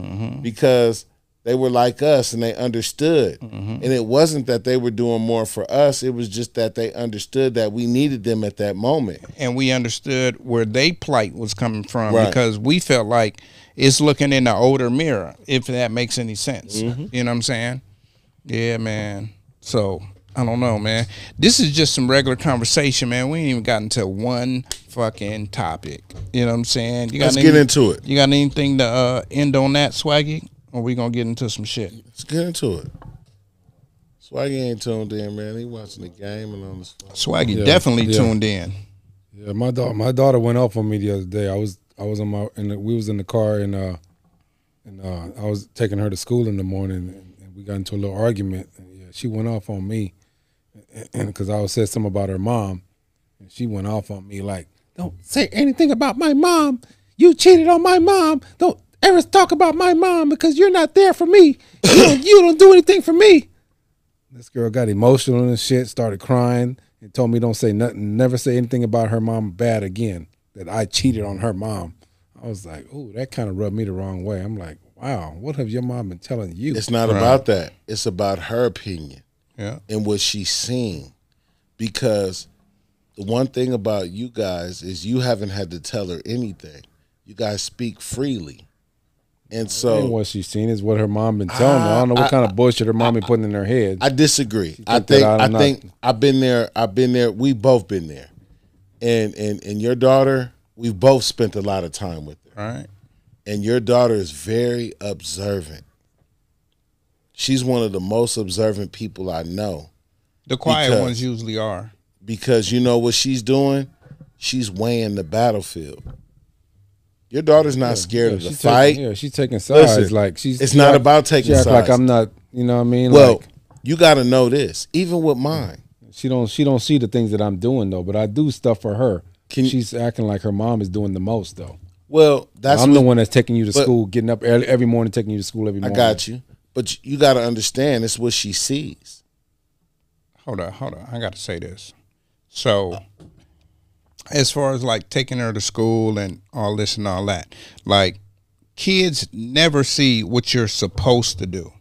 because they were like us and they understood. And it wasn't that they were doing more for us. It was just that they understood that we needed them at that moment. And we understood where they plight was coming from because we felt like it's looking in the older mirror, if that makes any sense. You know what I'm saying? Yeah, man. So, I don't know, man. This is just some regular conversation, man. We ain't even gotten to one fucking topic. You know what I'm saying? Let's get into it. You got anything to end on that, Swaggy? Or we gonna get into some shit? Let's get into it. Swaggy ain't tuned in, man. He watching the game and on his phone. Swaggy definitely tuned in. Yeah, my daughter went off on me the other day. I was we was in the car and I was taking her to school in the morning and we got into a little argument. And yeah, she went off on me, and because I said something about her mom, and she went off on me like, "Don't say anything about my mom. You cheated on my mom. Don't ever talk about my mom because you're not there for me. You don't do anything for me." This girl got emotional and shit, started crying, and told me don't say nothing, never say anything about her mom bad again, that I cheated on her mom. I was like, ooh, that kind of rubbed me the wrong way. I'm like, wow, what have your mom been telling you? It's not about that. It's about her opinion and what she's seen. Because the one thing about you guys is you haven't had to tell her anything. You guys speak freely. And so what she's seen is what her mom been telling her. I don't know what kind of bullshit her mom been putting in her head. I disagree. I think I've been there. We've both been there. And your daughter, we've both spent a lot of time with her. Right. And your daughter is very observant. She's one of the most observant people I know. The quiet ones usually are. Because you know what she's doing? She's weighing the battlefield. Your daughter's not scared of the fight. She's taking sides. Listen, like it's not about taking sides. Like I'm not, you know what I mean? Well, like, you got to know this. Even with mine, she don't see the things that I'm doing though. But I do stuff for her. She's acting like her mom is doing the most though. Well, I'm the one that's taking you to school, getting up every morning, taking you to school every morning. I got you, but you got to understand it's what she sees. Hold on. I got to say this. So, as far as like taking her to school and all this and all that, like kids never see what you're supposed to do.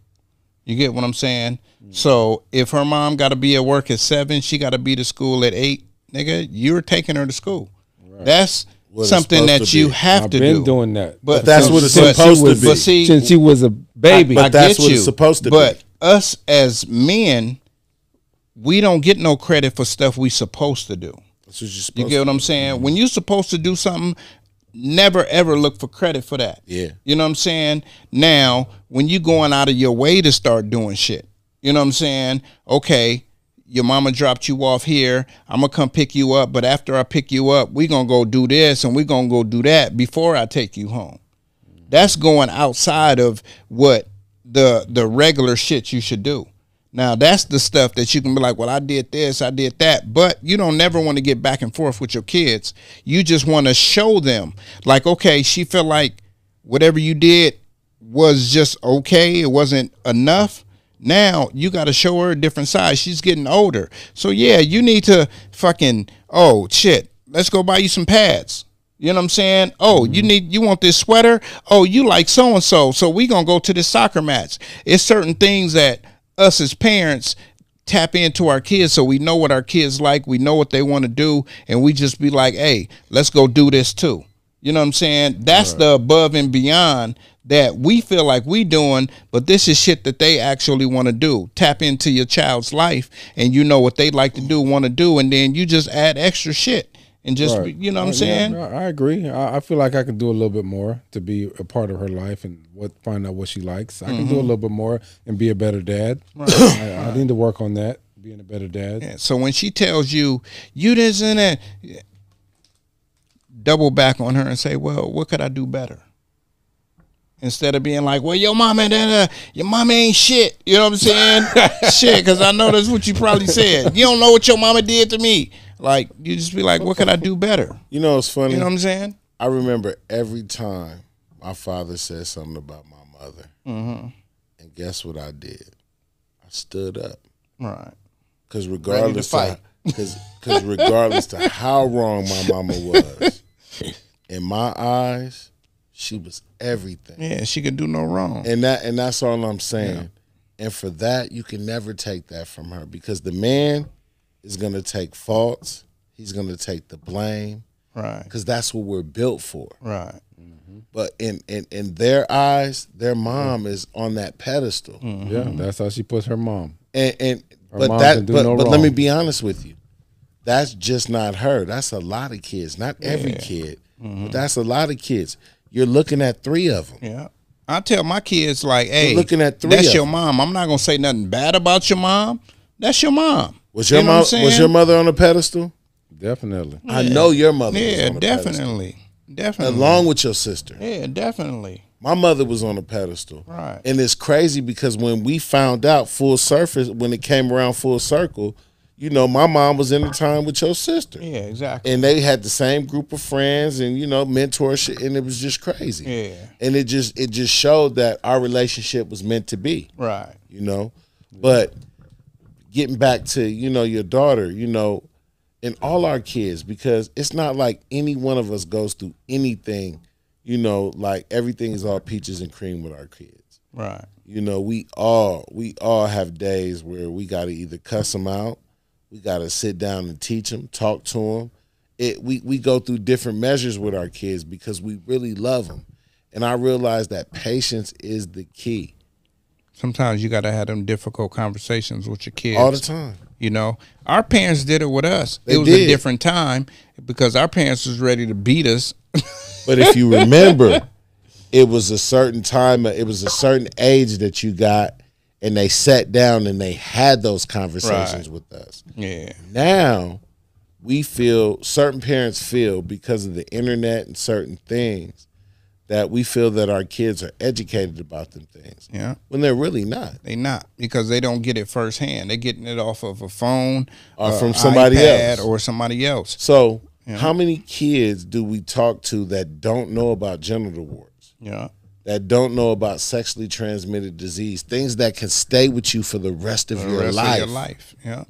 You get what I'm saying? So if her mom got to be at work at 7, she got to be to school at 8, nigga, you're taking her to school. Right. That's something that you have to do. I've been doing that. But that's what it's supposed to be. But see, since she was a baby. But that's what it's supposed to be. But us as men, we don't get no credit for stuff we supposed to do. That's what you're supposed you get what I'm saying? When you're supposed to do something, never ever look for credit for that. Yeah. You know what I'm saying? Now, when you going out of your way to start doing shit, you know what I'm saying? Okay, your mama dropped you off here. I'm going to come pick you up. But after I pick you up, we going to go do this and we going to go do that before I take you home. That's going outside of what the regular shit you should do. Now, that's the stuff that you can be like, well, I did this, I did that. But you don't never want to get back and forth with your kids. You just want to show them, like, okay, she felt like whatever you did was just okay. It wasn't enough. Now, you got to show her a different side. She's getting older. So, yeah, you need to fucking, oh, shit, let's go buy you some pads. You know what I'm saying? Oh, you want this sweater? Oh, you like so-and-so. So we going to go to this soccer match. It's certain things that us as parents tap into our kids so we know what our kids like, we know what they want to do, and we just be like, hey, let's go do this too. You know what I'm saying? That's the above and beyond that we feel like we doing, but this is shit that they actually want to do. Tap into your child's life and you know what they like to do, want to do, and then you just add extra shit. And just, you know what I'm saying? Yeah, I agree. I feel like I can do a little bit more to be a part of her life and find out what she likes. I can do a little bit more and be a better dad. Right. I need to work on that, being a better dad. Yeah, so when she tells you, you this and that, double back on her and say, well, what could I do better? Instead of being like, well, your mama ain't shit. You know what I'm saying? Shit, because I know that's what you probably said. You don't know what your mama did to me. Like, you just be like, what can I do better? You know, it's funny. You know what I'm saying? I remember every time my father said something about my mother. Mm-hmm. And guess what I did? I stood up. Right. Because regardless to how wrong my mama was, in my eyes, she was everything. Yeah, she could do no wrong. And that's all I'm saying. Yeah. And for that, you can never take that from her, because the man is going to take faults. He's going to take the blame. Right. Because that's what we're built for. Right. Mm-hmm. But in their eyes, their mom is on that pedestal. Mm-hmm. Yeah, that's how she puts her mom. But let me be honest with you. That's just not her. That's a lot of kids. Not every kid, but that's a lot of kids. You're looking at 3 of them. Yeah. I tell my kids, like, hey, you're looking at 3 that's your mom. I'm not going to say nothing bad about your mom. That's your mom. Was your mom? Was your mother on a pedestal? Definitely. Yeah. I know your mother was on a definitely. pedestal. Definitely. Along with your sister. Yeah, definitely. My mother was on a pedestal. Right. And it's crazy because when we found out full surface, when it came around full circle, you know, my mom was in the time with your sister. Yeah, exactly. And they had the same group of friends and, you know, mentorship, and it was just crazy. Yeah. And it just showed that our relationship was meant to be. Right. You know? But getting back to, you know, your daughter, you know, and all our kids, because it's not like any one of us goes through anything, you know, like everything is all peaches and cream with our kids. Right. You know, we all have days where we got to either cuss them out, we got to sit down and teach them, talk to them. We go through different measures with our kids because we really love them. And I realize that patience is the key. Sometimes you got to have them difficult conversations with your kids. All the time. You know, our parents did it with us. It was a different time because our parents was ready to beat us. But if you remember, it was a certain time, it was a certain age that you got, and they sat down and they had those conversations with us. Yeah. Now, certain parents feel, because of the internet and certain things, that we feel that our kids are educated about them things. Yeah. When they're really not. They not, because they don't get it firsthand. They're getting it off of a phone or from somebody iPad else. Or somebody else. So how many kids do we talk to that don't know about genital warts? Yeah. That don't know about sexually transmitted disease, things that can stay with you for the rest of your life. Yeah.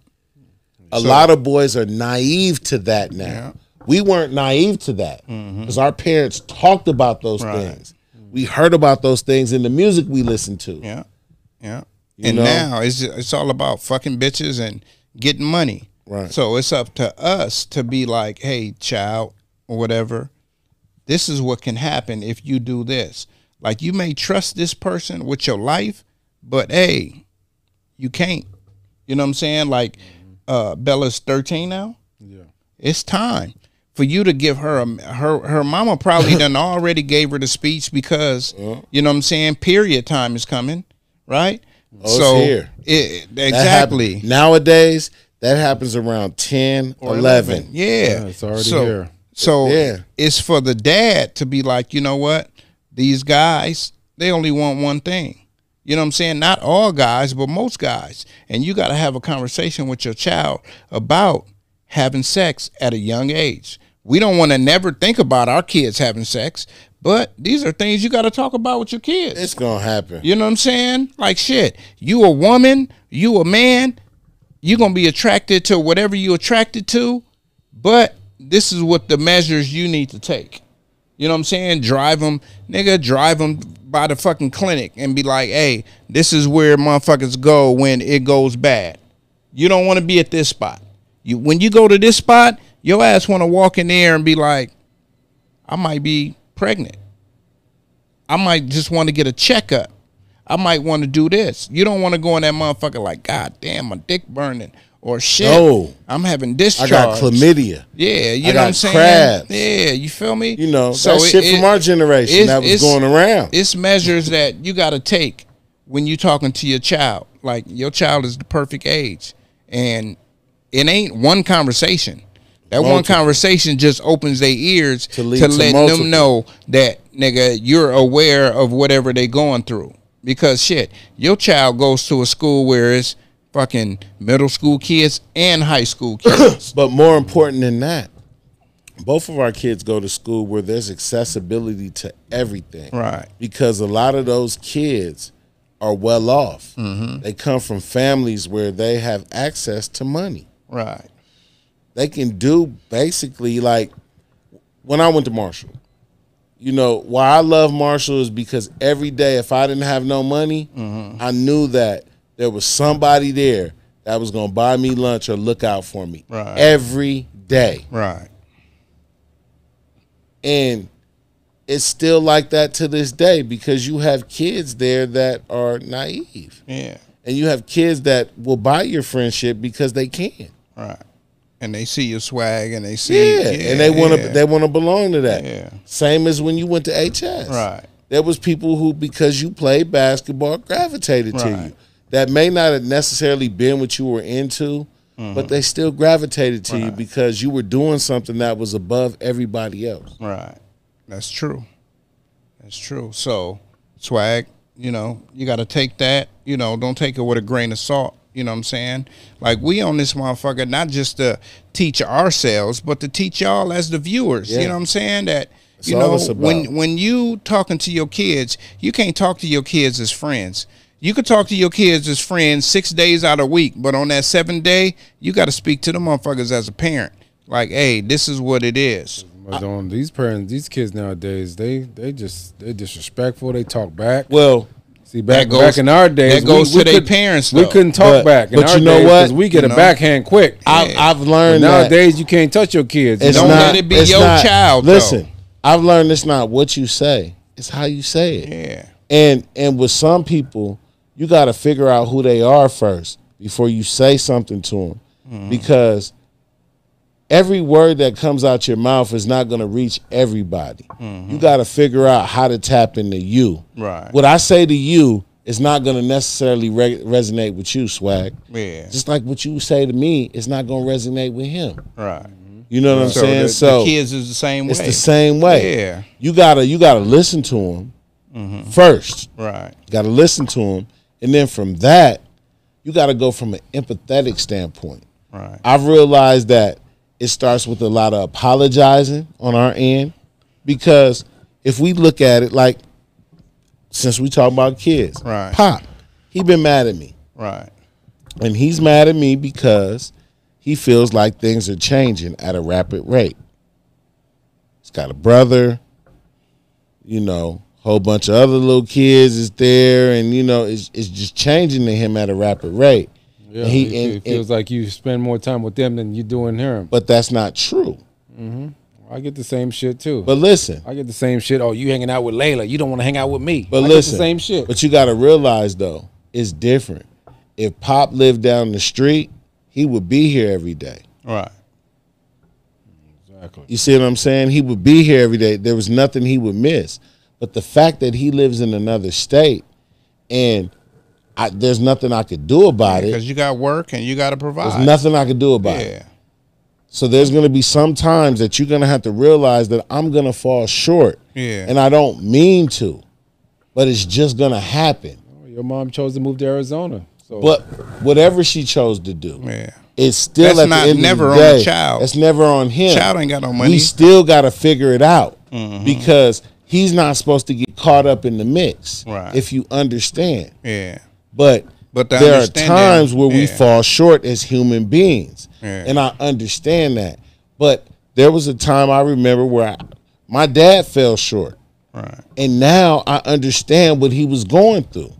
A lot of boys are naive to that now. Yeah. We weren't naive to that because our parents talked about those things. We heard about those things in the music we listened to. Yeah, yeah. You know? Now it's all about fucking bitches and getting money. Right. So it's up to us to be like, hey, child, or whatever, this is what can happen if you do this. Like, you may trust this person with your life, but hey, you can't. You know what I'm saying? Like, Bella's 13 now. Yeah. It's time for you to give her her mama probably done already gave her the speech because you know what I'm saying, period time is coming, right? Oh, so it's here. Exactly. Nowadays, that happens around 10 or 11. Yeah. It's already here. So Yeah. it's for the dad to be like, you know what? These guys, they only want one thing. You know what I'm saying? Not all guys, but most guys. And you got to have a conversation with your child about having sex at a young age. We don't want to never think about our kids having sex, but these are things you got to talk about with your kids. It's going to happen. You know what I'm saying? Like, shit, you a woman, you a man, you're going to be attracted to whatever you're attracted to, but this is what the measures you need to take. You know what I'm saying? Drive them by the fucking clinic and be like, hey, this is where motherfuckers go when it goes bad. You don't want to be at this spot. When you go to this spot, your ass want to walk in there and be like, I might be pregnant. I might just want to get a checkup. I might want to do this. You don't want to go in that motherfucker like, God damn, my dick burning. Or shit, no, I'm having discharge. I got chlamydia. Yeah, you know what I'm saying? Crabs. Yeah, you feel me? You know, so that shit from our generation that was going around. It's measures that you got to take when you talking to your child. Like, your child is the perfect age. And it ain't one conversation. That one conversation just opens their ears to let them know that, nigga, you're aware of whatever they going through. Because shit, your child goes to a school where it's fucking middle school kids and high school kids. But more important than that, both of our kids go to school where there's accessibility to everything. Right. Because a lot of those kids are well off. They come from families where they have access to money. Right. They can do basically, like, when I went to Marshall, you know, why I love Marshall is because every day, if I didn't have no money, I knew that there was somebody there that was going to buy me lunch or look out for me every day. Right. And it's still like that to this day because you have kids there that are naive. Yeah. And you have kids that will buy your friendship because they can. Right. And they see your swag and they see and they want to belong to that. Yeah. Same as when you went to HS. Right. There was people who, because you played basketball, gravitated to you. That may not have necessarily been what you were into, but they still gravitated to you because you were doing something that was above everybody else. Right. That's true. That's true. So, swag, you know, you got to take that, you know, don't take it with a grain of salt. You know what I'm saying? Like, we on this motherfucker, not just to teach ourselves, but to teach y'all as the viewers. Yeah. You know what I'm saying? That, you know, when you talking to your kids, you can't talk to your kids as friends. You could talk to your kids as friends 6 days out of a week, but on that 7th day, you got to speak to them motherfuckers as a parent. Like, hey, this is what it is. But on these parents, these kids nowadays, they disrespectful. They talk back. Well, see, back in our days, that goes to their parents. We couldn't talk back. But you know what? We get a backhand quick. I've learned that nowadays you can't touch your kids. Don't let it be your child. Listen, I've learned it's not what you say; it's how you say it. Yeah. And with some people, you got to figure out who they are first before you say something to them, because every word that comes out your mouth is not going to reach everybody. You got to figure out how to tap into you. Right. What I say to you is not going to necessarily resonate with you, Swag. Yeah. Just like what you say to me is not going to resonate with him. Right. You know what I'm saying? So the kids is the same way. It's the same way. Yeah. You gotta listen to them first. Right. You gotta listen to them, and then from that, you gotta go from an empathetic standpoint. Right. I've realized that it starts with a lot of apologizing on our end, because if we look at it, like, since we talk about kids, right. Pop, he been mad at me. Right. And he's mad at me because he feels like things are changing at a rapid rate. He's got a brother, you know, whole bunch of other little kids is there, and, you know, it's just changing to him at a rapid rate. Yeah, he feels like you spend more time with them than you do in him. But that's not true. I get the same shit too. But listen, I get the same shit. Oh, you hanging out with Layla? You don't want to hang out with me. But I listen, get the same shit. But you got to realize though, it's different. If Pop lived down the street, he would be here every day. Right. Exactly. You see what I'm saying? He would be here every day. There was nothing he would miss. But the fact that he lives in another state and there's nothing I could do about it. Because you got work and you got to provide. There's nothing I could do about it. So there's going to be some times that you're going to have to realize that I'm going to fall short. Yeah. And I don't mean to, but it's just going to happen. Oh, your mom chose to move to Arizona. So. But whatever she chose to do, it's still that's at the end never of the day, on the child. It's never on him. Child ain't got no money. We still got to figure it out because he's not supposed to get caught up in the mix. Right. If you understand. Yeah. But there are times where we fall short as human beings. Yeah. And I understand that. But there was a time I remember where my dad fell short. Right. And now I understand what he was going through.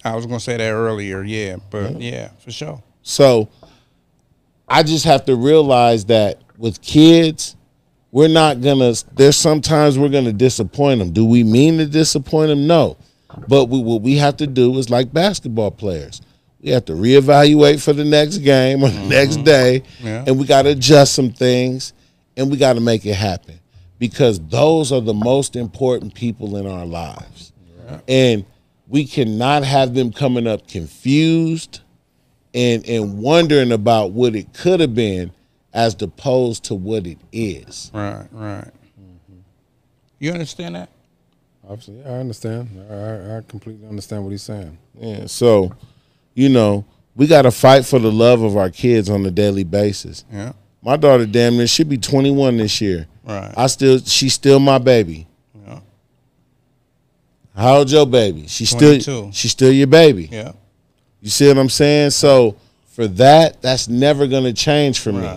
I was going to say that earlier, but yeah, for sure. So I just have to realize that with kids, we're not going to, there's sometimes we're going to disappoint them. Do we mean to disappoint them? No. But what we have to do is like basketball players. We have to reevaluate for the next game or the next day, and we got to adjust some things, and we got to make it happen because those are the most important people in our lives. Yeah. And we cannot have them coming up confused and wondering about what it could have been as opposed to what it is. Right. You understand that? Obviously, yeah, I understand. I completely understand what he's saying. Yeah. So, you know, we got to fight for the love of our kids on a daily basis. Yeah. My daughter, damn near, she'll be 21 this year. Right. She's still my baby. Yeah. How old's your baby? She's 22. still your baby. Yeah. You see what I'm saying? So for that's never gonna change for me.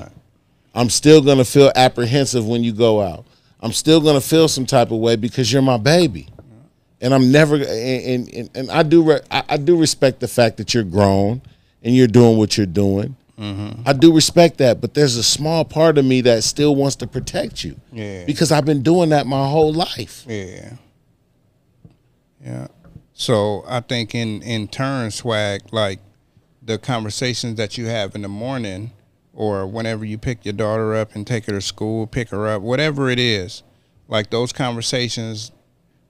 I'm still gonna feel apprehensive when you go out. I'm still gonna feel some type of way because you're my baby, and I'm never. And I do respect the fact that you're grown and you're doing what you're doing. Mm-hmm. I do respect that, but there's a small part of me that still wants to protect you. Yeah. Because I've been doing that my whole life. Yeah. Yeah. So I think in turn, Swag, like the conversations that you have in the morning or whenever you pick your daughter up and take her to school, pick her up, whatever it is, like those conversations,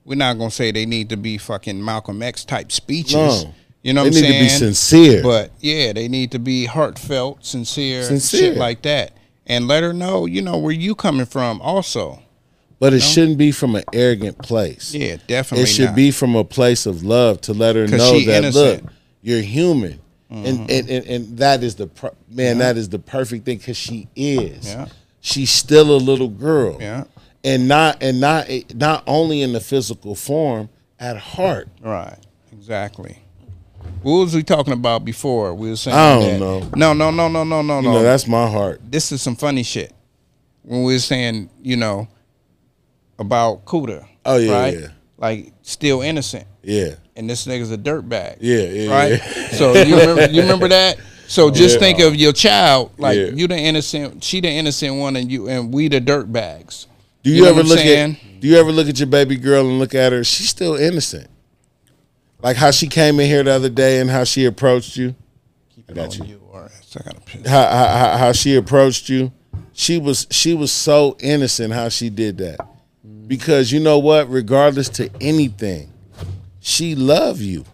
we're not going to say they need to be fucking Malcolm X type speeches. No. You know what I'm saying? They need to be sincere. But yeah, they need to be heartfelt, sincere. Shit like that. And let her know, you know, where you coming from also. But it shouldn't be from an arrogant place. Yeah, definitely. It should be from a place of love to let her know that innocent. Look, you're human, and that is that is the perfect thing because she is. Yeah. She's still a little girl. Yeah. And not only in the physical form, at heart. Right. Exactly. What was we talking about before? We were saying I don't know. No. You know, that's my heart. This is some funny shit. When we were saying, you know, about Cuda. Oh yeah, right? yeah. Like still innocent. Yeah. And this nigga's a dirtbag. Yeah. Right? Yeah. So you remember that? So just think of your child, like you the innocent, she the innocent one, and we the dirtbags. Do you ever look at your baby girl and look at her? She's still innocent. Like how she came in here the other day and how she approached you. I got you. All right, so I gotta piss. How she approached you. She was so innocent how she did that. Because you know what? Regardless to anything, she love you.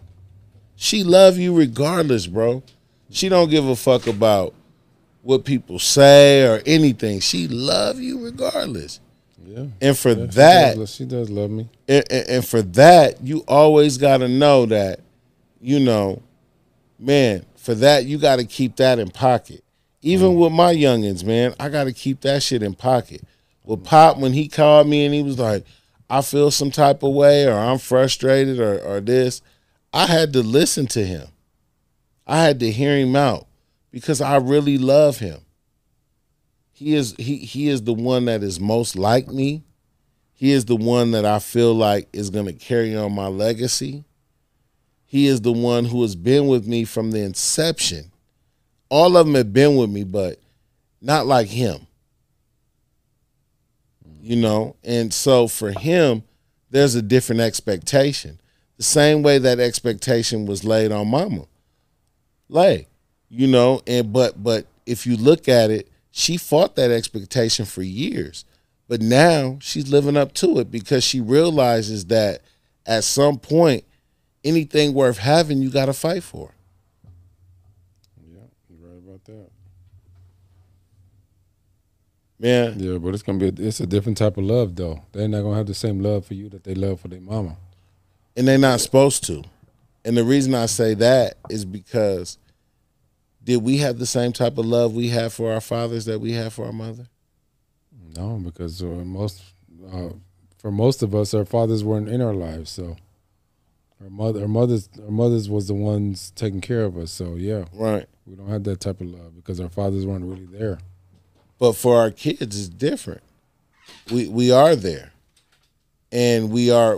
She love you regardless, bro. She don't give a fuck about what people say or anything. She love you regardless. Yeah. And for she does love me. And for that, you always got to know that, you know, man, for that, you got to keep that in pocket. Even with my youngins, man, I got to keep that shit in pocket. With Pop, when he called me and he was like, I feel some type of way or I'm frustrated or this, I had to listen to him. I had to hear him out because I really love him. He is the one that is most like me. He is the one that I feel like is going to carry on my legacy. He is the one who has been with me from the inception. All of them have been with me, but not like him. You know? And so for him, there's a different expectation. The same way that expectation was laid on mama. You know, and but if you look at it, she fought that expectation for years. But now she's living up to it because she realizes that at some point, anything worth having, you got to fight for. Yeah, you're right about that. Man. Yeah, but it's a different type of love, though. They're not going to have the same love for you that they love for their mama. And they're not supposed to. And the reason I say that is because did we have the same type of love we have for our fathers that we have for our mother? No, because for most of us, our fathers weren't in our lives, so our mothers was the ones taking care of us. So yeah, right. We don't have that type of love because our fathers weren't really there. But for our kids, it's different. We are there, and we are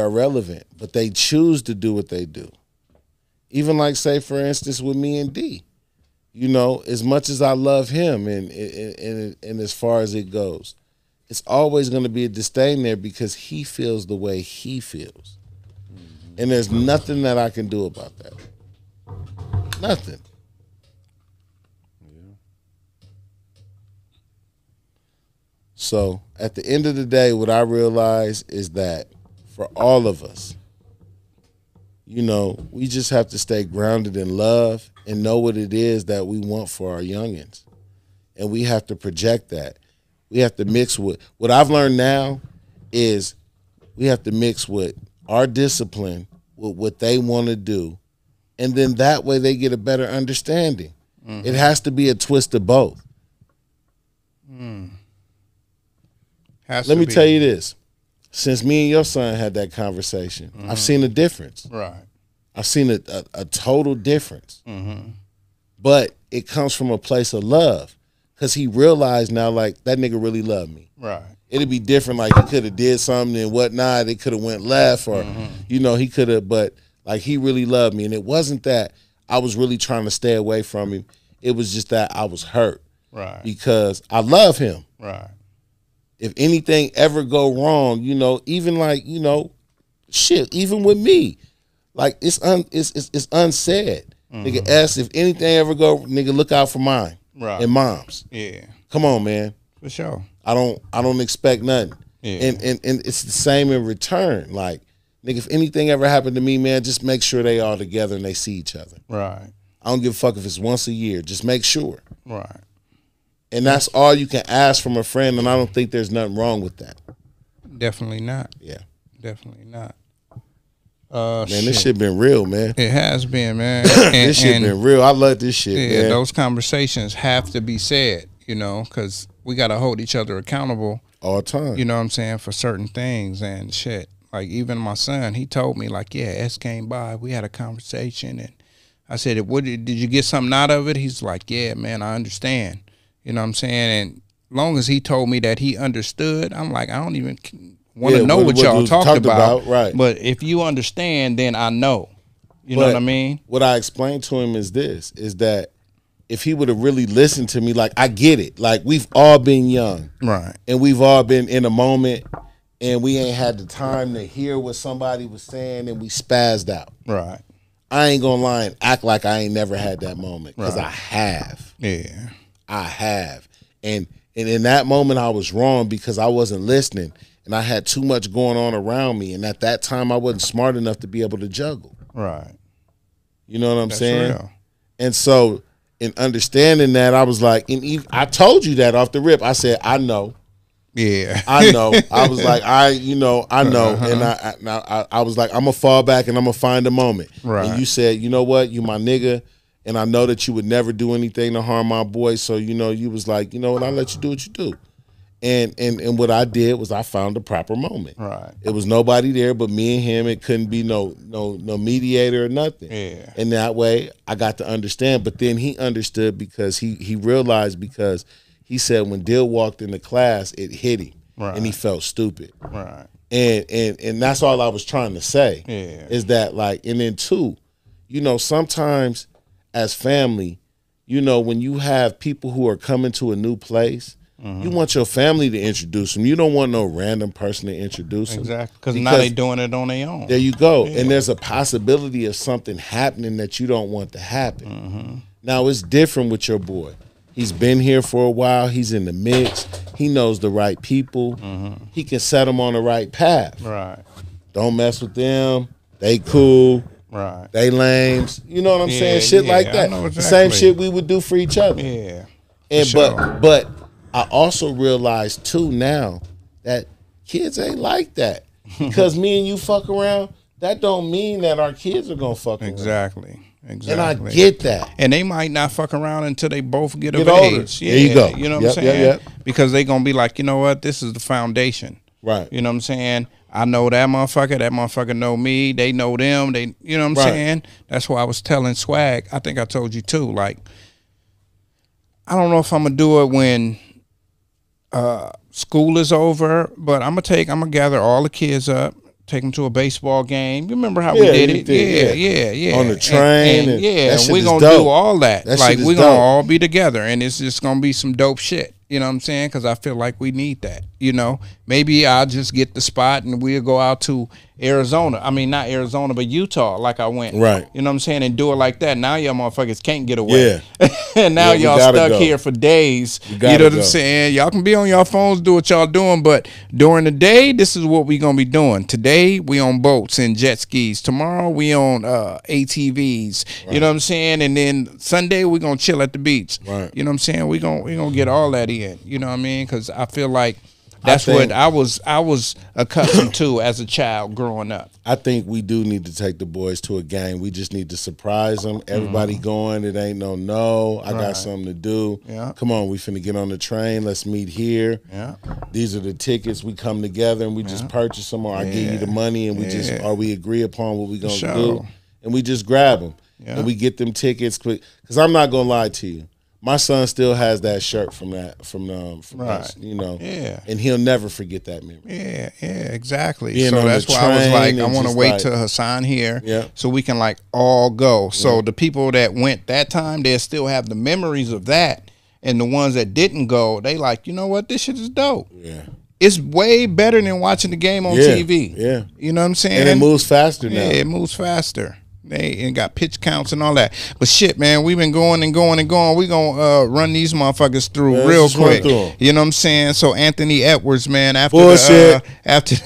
relevant. But they choose to do what they do. Even like, say, for instance, with me and D, you know, as much as I love him and as far as it goes, it's always going to be a disdain there because he feels the way he feels. Mm-hmm. And there's nothing that I can do about that. Nothing. Yeah. So at the end of the day, what I realize is that for all of us, you know, we just have to stay grounded in love and know what it is that we want for our youngins. and we have to project that. We have to mix with what I've learned now is we have to mix with our discipline with what they want to do, and then that way they get a better understanding. It has to be a twist of both. Let me tell you this. Since me and your son had that conversation, I've seen a difference. Right. I've seen a total difference. But it comes from a place of love, because he realized now, like, that nigga really loved me. Right. It'd be different, like, he could have did something and whatnot. It could have went left, or, you know, he could have, but, like, he really loved me. And it wasn't that I was really trying to stay away from him. It was just that I was hurt. Right. Because I love him. Right. If anything ever go wrong, you know, even like, you know, shit, even with me, like it's unsaid. Nigga, ask if anything ever go, nigga, look out for mine. Right. And mom's. Yeah. Come on, man. For sure. I don't expect nothing. Yeah. And it's the same in return. Like, nigga, if anything ever happened to me, man, just make sure they all together and they see each other. Right. I don't give a fuck if it's once a year. Just make sure. Right. And that's all you can ask from a friend, and I don't think there's nothing wrong with that. Definitely not. Yeah. Definitely not. Man, this shit been real, man. It has been, man. This shit been real. I love this shit, man. Those conversations have to be said, you know, because we got to hold each other accountable. All the time. You know what I'm saying, for certain things and shit. Like, even my son, he told me, like, yeah, S came by. We had a conversation, and I said, "What did you get something out of it?" He's like, "Yeah, man, I understand." You know what I'm saying? And long as he told me that he understood, I'm like, I don't even want to know what y'all talked about. Right. But if you understand, then I know. You know what I mean? What I explained to him is this, is that if he would have really listened to me, like, I get it. Like, we've all been young. Right. And we've all been in a moment, and we ain't had the time to hear what somebody was saying, and we spazzed out. Right. I ain't gonna lie and act like I ain't never had that moment, because I have. Yeah. I have. And in that moment, I was wrong because I wasn't listening, and I had too much going on around me. And at that time, I wasn't smart enough to be able to juggle. Right. You know what I'm saying? Real. And so in understanding that, I was like, I told you that off the rip. I said, I know. Yeah. I know. I was like, I know. And I was like, I'm going to fall back and I'm going to find a moment. Right. And you said, you know what? You my nigga. And I know that you would never do anything to harm my boy. So, you know, you was like, you know what, I'll let you do what you do. And what I did was I found the proper moment. Right. It was nobody there but me and him. It couldn't be no mediator or nothing. Yeah. And that way I got to understand. But then he understood because he realized, because he said when Dill walked into class, it hit him. Right. And he felt stupid. Right. And that's all I was trying to say. Yeah. Is that, like, and then too, you know, sometimes as family, you know, when you have people who are coming to a new place, you want your family to introduce them. You don't want no random person to introduce them. Exactly. Because now they're doing it on their own. There you go. Yeah. And there's a possibility of something happening that you don't want to happen. Now, it's different with your boy. He's been here for a while. He's in the mix. He knows the right people. He can set them on the right path. Right. Don't mess with them. They cool. Right. They lames. You know what I'm saying? Shit like that. Exactly. The same shit we would do for each other. Yeah. And sure. but I also realized too now that kids ain't like that. Because me and you fuck around, that don't mean that our kids are gonna fuck around. Exactly. And I get that. And they might not fuck around until they both get of older. age. Yeah. There you go. You know what I'm saying? Yep. Because they gonna be like, you know what, this is the foundation. Right. You know what I'm saying? I know that motherfucker know me, they know them, you know what I'm saying? That's why I was telling Swag, I think I told you too, like, I don't know if I'm gonna do it when school is over, but I'm gonna gather all the kids up, take them to a baseball game. You remember how we did it? Yeah. On the train. And we're gonna do all that. Like, we're gonna all be together, and it's just gonna be some dope shit. You know what I'm saying? Because I feel like we need that. You know, maybe I'll just get the spot and we'll go out to Arizona. I mean, not Arizona, but Utah, like I went. Right. You know what I'm saying? And do it like that. Now y'all motherfuckers can't get away. Yeah. And now y'all stuck here for days. You know what I'm saying? Y'all can be on your phones, do what y'all doing, but during the day, this is what we gonna be doing. Today, we on boats and jet skis. Tomorrow, we on ATVs. Right. You know what I'm saying? And then Sunday, we gonna chill at the beach. Right. You know what I'm saying? We gonna get all that in. You know what I mean? Because I feel like that's what I was accustomed to as a child growing up. I think we do need to take the boys to a game. We just need to surprise them. Everybody going. It ain't no. I got something to do. Yeah. Come on, we finna get on the train. Let's meet here. Yeah. These are the tickets. We come together and we just purchase them, or I give you the money and we agree upon what we gonna do, and we just grab them and we get them tickets quick. Because I'm not gonna lie to you. My son still has that shirt from us, you know. Yeah. And he'll never forget that memory. Yeah, exactly. Being so on that's the why I was like, train I and want to just wait like- till Hassan here Yeah. so we can like all go. So the people that went that time, they still have the memories of that. And the ones that didn't go, they like, you know what, this shit is dope. Yeah. It's way better than watching the game on TV. Yeah. You know what I'm saying? And it moves faster now. Yeah, it moves faster. They got pitch counts and all that. But shit, man, we've been going and going and going. We gonna run these motherfuckers through real quick. You know what I'm saying? So Anthony Edwards, man, after Bullshit. after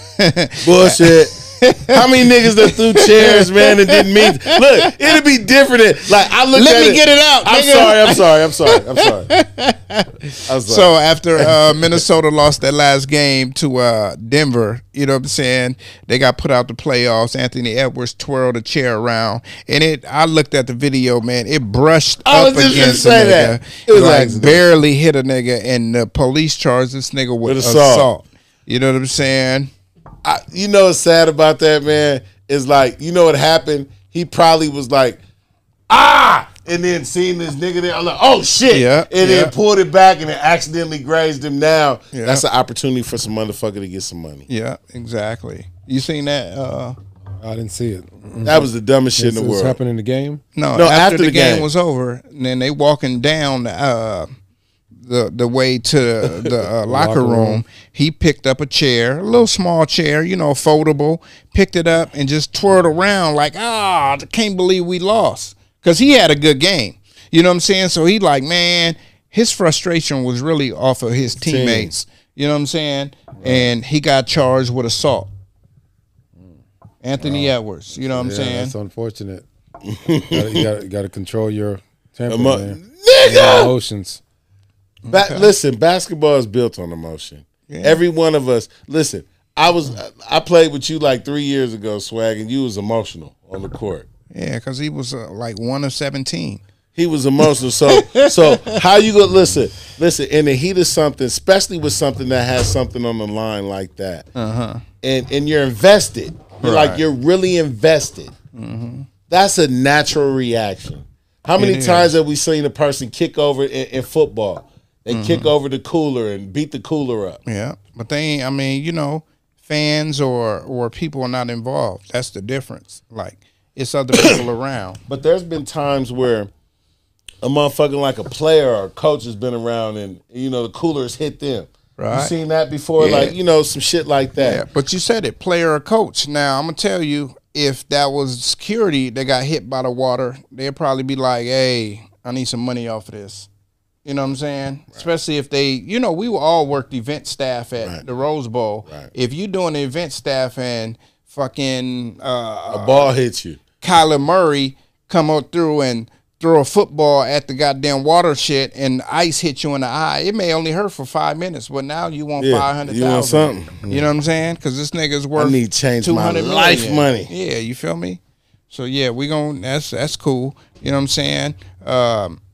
Bullshit. How many niggas that threw chairs, man, and didn't mean? Look, it'd be different. Like I looked Let at me get it out. I'm sorry. So after Minnesota lost that last game to Denver, you know what I'm saying? They got put out the playoffs. Anthony Edwards twirled a chair around, and I looked at the video, man. It brushed up against a nigga. It was like barely hit a nigga, and the police charged this nigga with assault. You know what I'm saying? You know what's sad about that, man? Is like, you know what happened? He probably was like, and then seeing this nigga there, I'm like, oh shit. And then pulled it back and it accidentally grazed him. Now that's an opportunity for some motherfucker to get some money. Yeah, exactly. You seen that? I didn't see it. That was the dumbest shit in the world. This happened in the game? No, after the game was over, and then they walking down the way to the locker room, he picked up a chair, a little small chair, you know, foldable, picked it up and just twirled around like, I can't believe we lost. Because he had a good game. You know what I'm saying? So he like, man, his frustration was really off of his teammates. You know what I'm saying? Right. And he got charged with assault. Anthony Edwards, you know what I'm saying? That's unfortunate. You got to control your temper, man. Nigga! Emotions. Listen, basketball is built on emotion. Yeah. Every one of us. Listen, I played with you like 3 years ago, Swag, and you was emotional on the court. Yeah, because he was like 1 of 17. He was emotional. So how you gonna listen? In the heat of something, especially with something that has something on the line like that, and you're invested. You're like you're really invested. That's a natural reaction. How many times have we seen a person kick over in football? They kick over the cooler and beat the cooler up. Yeah, but they ain't. I mean, you know, fans or people are not involved. That's the difference. Like, it's other people around. But there's been times where a motherfucker like a player or a coach has been around and, you know, the coolers hit them. Right. You seen that before? Yeah. Like, you know, some shit like that. Yeah, but you said it, player or coach. Now, I'm going to tell you, if that was security that got hit by the water, they'd probably be like, hey, I need some money off of this. You know what I'm saying? Right. Especially if they, you know, we all worked event staff at the Rose Bowl. Right. If you doing the event staff and fucking a ball hits you, Kyler Murray come up through and throw a football at the goddamn water shit and ice hit you in the eye, it may only hurt for 5 minutes, but now you want 500,000. You want something. You know what I'm saying? Because this nigga's worth I need to change my life money. Yeah, you feel me? So yeah, we gonna that's cool. You know what I'm saying?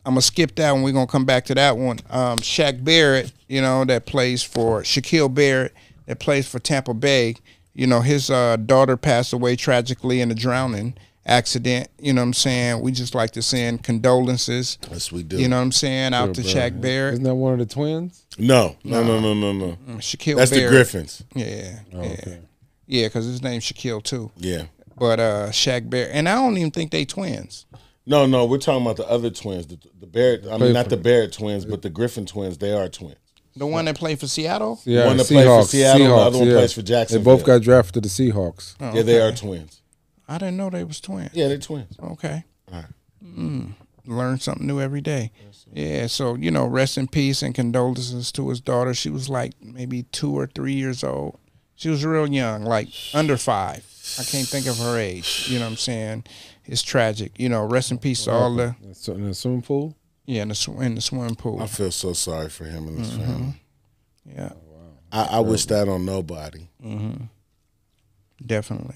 I'm gonna skip that one. We're gonna come back to that one. Shaq Barrett, you know, that plays for Shaquille Barrett, that plays for Tampa Bay. You know, his daughter passed away tragically in a drowning accident. You know what I'm saying? We just like to send condolences. Yes, we do. You know what I'm saying? Out to Shaq Barrett. Isn't that one of the twins? No. Shaquille That's Barrett. the Griffins. Yeah. Oh, okay. Yeah, because his name's Shaquille too. Yeah. But Shaq Barrett, and I don't even think they twins. No, we're talking about the other twins. The Barrett, I mean, not the Barrett twins, but the Griffin twins. They are twins. The one that played for Seattle? Yeah, one that played for Seattle, the other one yeah. plays for They Jacksonville. both got drafted to the Seahawks. Oh, Yeah, they are twins. I didn't know they was twins. Yeah, they're twins. Okay. All right. Learn something new every day. Yeah, so, you know, rest in peace and condolences to his daughter. She was like maybe 2 or 3 years old. She was real young, like under 5. I can't think of her age. You know what I'm saying? It's tragic. You know, rest in peace to all the... In the swimming pool? Yeah, in the swimming pool. I feel so sorry for him and his family. Yeah. I wish that on nobody. Definitely.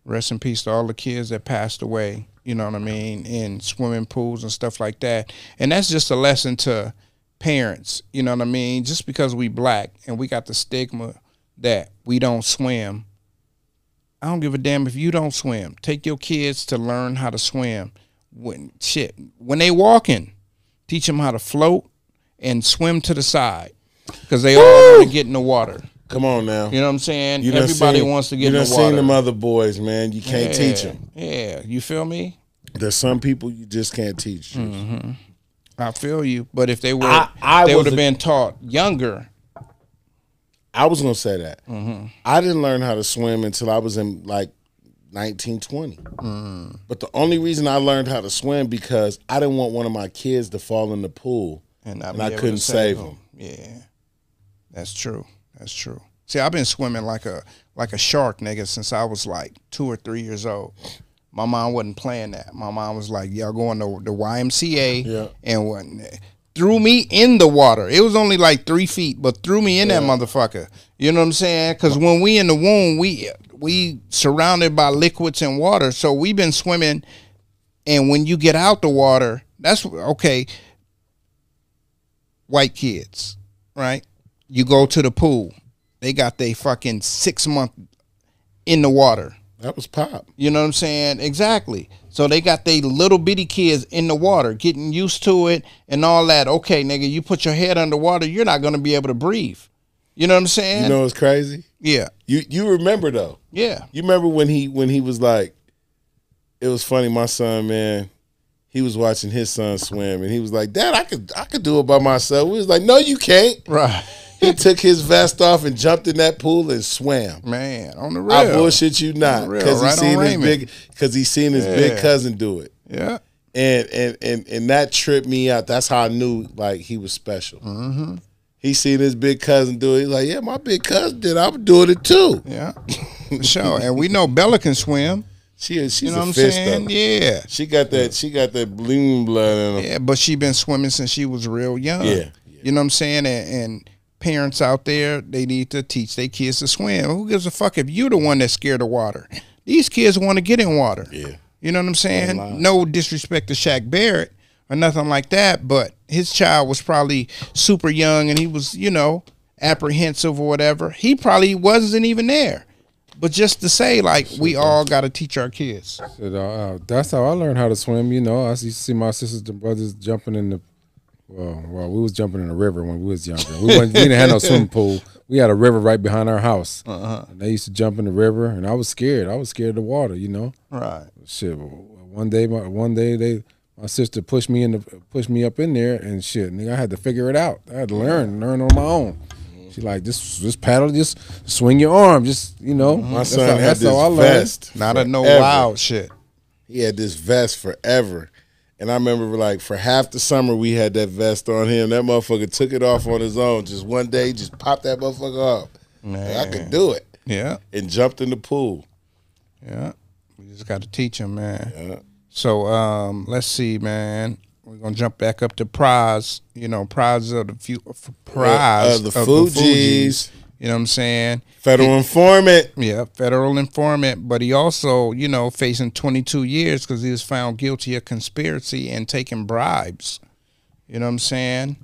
Rest in peace to all the kids that passed away, you know what I mean, in swimming pools and stuff like that. And that's just a lesson to parents, you know what I mean? Just because we black and we got the stigma that we don't swim, I don't give a damn if you don't swim. Take your kids to learn how to swim. When they walking, teach them how to float and swim to the side because they all want to get in the water. Come on now. You know what I'm saying? Everybody wants to get in the water. You done seen them other boys, man. You can't teach them. Yeah, you feel me? There's some people you just can't teach. I feel you. But if they were, they would have been taught younger. I was gonna say that. I didn't learn how to swim until I was in like 19, 20. But the only reason I learned how to swim because I didn't want one of my kids to fall in the pool and I couldn't save them. Yeah, that's true. That's true. See, I've been swimming like a shark, nigga, since I was like 2 or 3 years old. My mom wasn't playing that. My mom was like, y'all going to the YMCA and threw me in the water. It was only like 3 feet, but threw me in that motherfucker. You know what I'm saying? Because when we in the womb, we surrounded by liquids and water. So we've been swimming, and when you get out the water, that's okay. White kids, right? You go to the pool. They got they fucking 6 month in the water. That was pop. You know what I'm saying? Exactly. So they got they little bitty kids in the water, getting used to it and all that. Okay, nigga, you put your head underwater, you're not going to be able to breathe. You know what I'm saying? You know what's crazy? Yeah. You remember though? Yeah. You remember when he was like, it was funny. My son, man, he was watching his son swim, and he was like, "Dad, I could do it by myself." We was like, "No, you can't." Right. He took his vest off and jumped in that pool and swam. Man, on the real. I bullshit you not, because he seen his big cousin do it. Yeah. And that tripped me out. That's how I knew like he was special. He seen his big cousin do it. He's like, yeah, my big cousin did. I'm doing it too. Yeah, for sure. And we know Bella can swim. She's you know a what fish I'm saying? though. Yeah. She got that bloom blood in her. Yeah, but she been swimming since she was real young. Yeah. You know what I'm saying? And parents out there, they need to teach their kids to swim. Who gives a fuck if you the one that's scared of water? These kids want to get in water. Yeah. You know what I'm saying? No disrespect to Shaq Barrett or nothing like that, but his child was probably super young and he was, you know, apprehensive or whatever. He probably wasn't even there. But just to say, like, we all got to teach our kids. That's how I learned how to swim. You know, I used to see my sisters and brothers jumping in the. Well, we was jumping in the river when we was younger. We didn't have no swimming pool. We had a river right behind our house. And they used to jump in the river, and I was scared. I was scared of the water. You know. Right. Shit. One day, my sister pushed me up in there, and shit. Nigga, I had to figure it out. I had to learn on my own. She like, just paddle, just swing your arm, just, you know. My son had this vest. Not a no wild shit. He had this vest forever. And I remember like for half the summer we had that vest on him. That motherfucker took it off on his own. Just one day, just popped that motherfucker off. Man. I could do it. Yeah. And jumped in the pool. Yeah. We just got to teach him, man. Yeah. So let's see, man. We're gonna jump back up to Pras, you know, Pras of the Fugees. You know what I'm saying? Federal informant. Yeah, federal informant. But he also, you know, facing 22 years because he was found guilty of conspiracy and taking bribes. You know what I'm saying?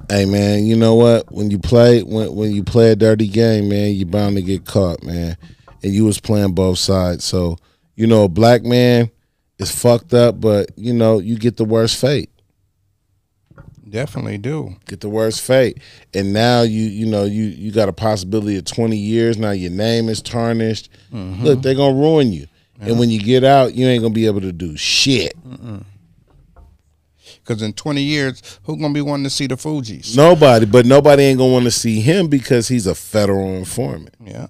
Hey man, you know what? When you play a dirty game, man, you're bound to get caught, man. And you was playing both sides, so you know, a black man. It's fucked up, but you know, you get the worst fate. Definitely do. Get the worst fate. And now you got a possibility of 20 years. Now your name is tarnished. Look, they're gonna ruin you. And when you get out, you ain't gonna be able to do shit. Because in 20 years, who's going to be wanting to see the Fugees? Nobody, but nobody ain't gonna want to see him because he's a federal informant. Yeah.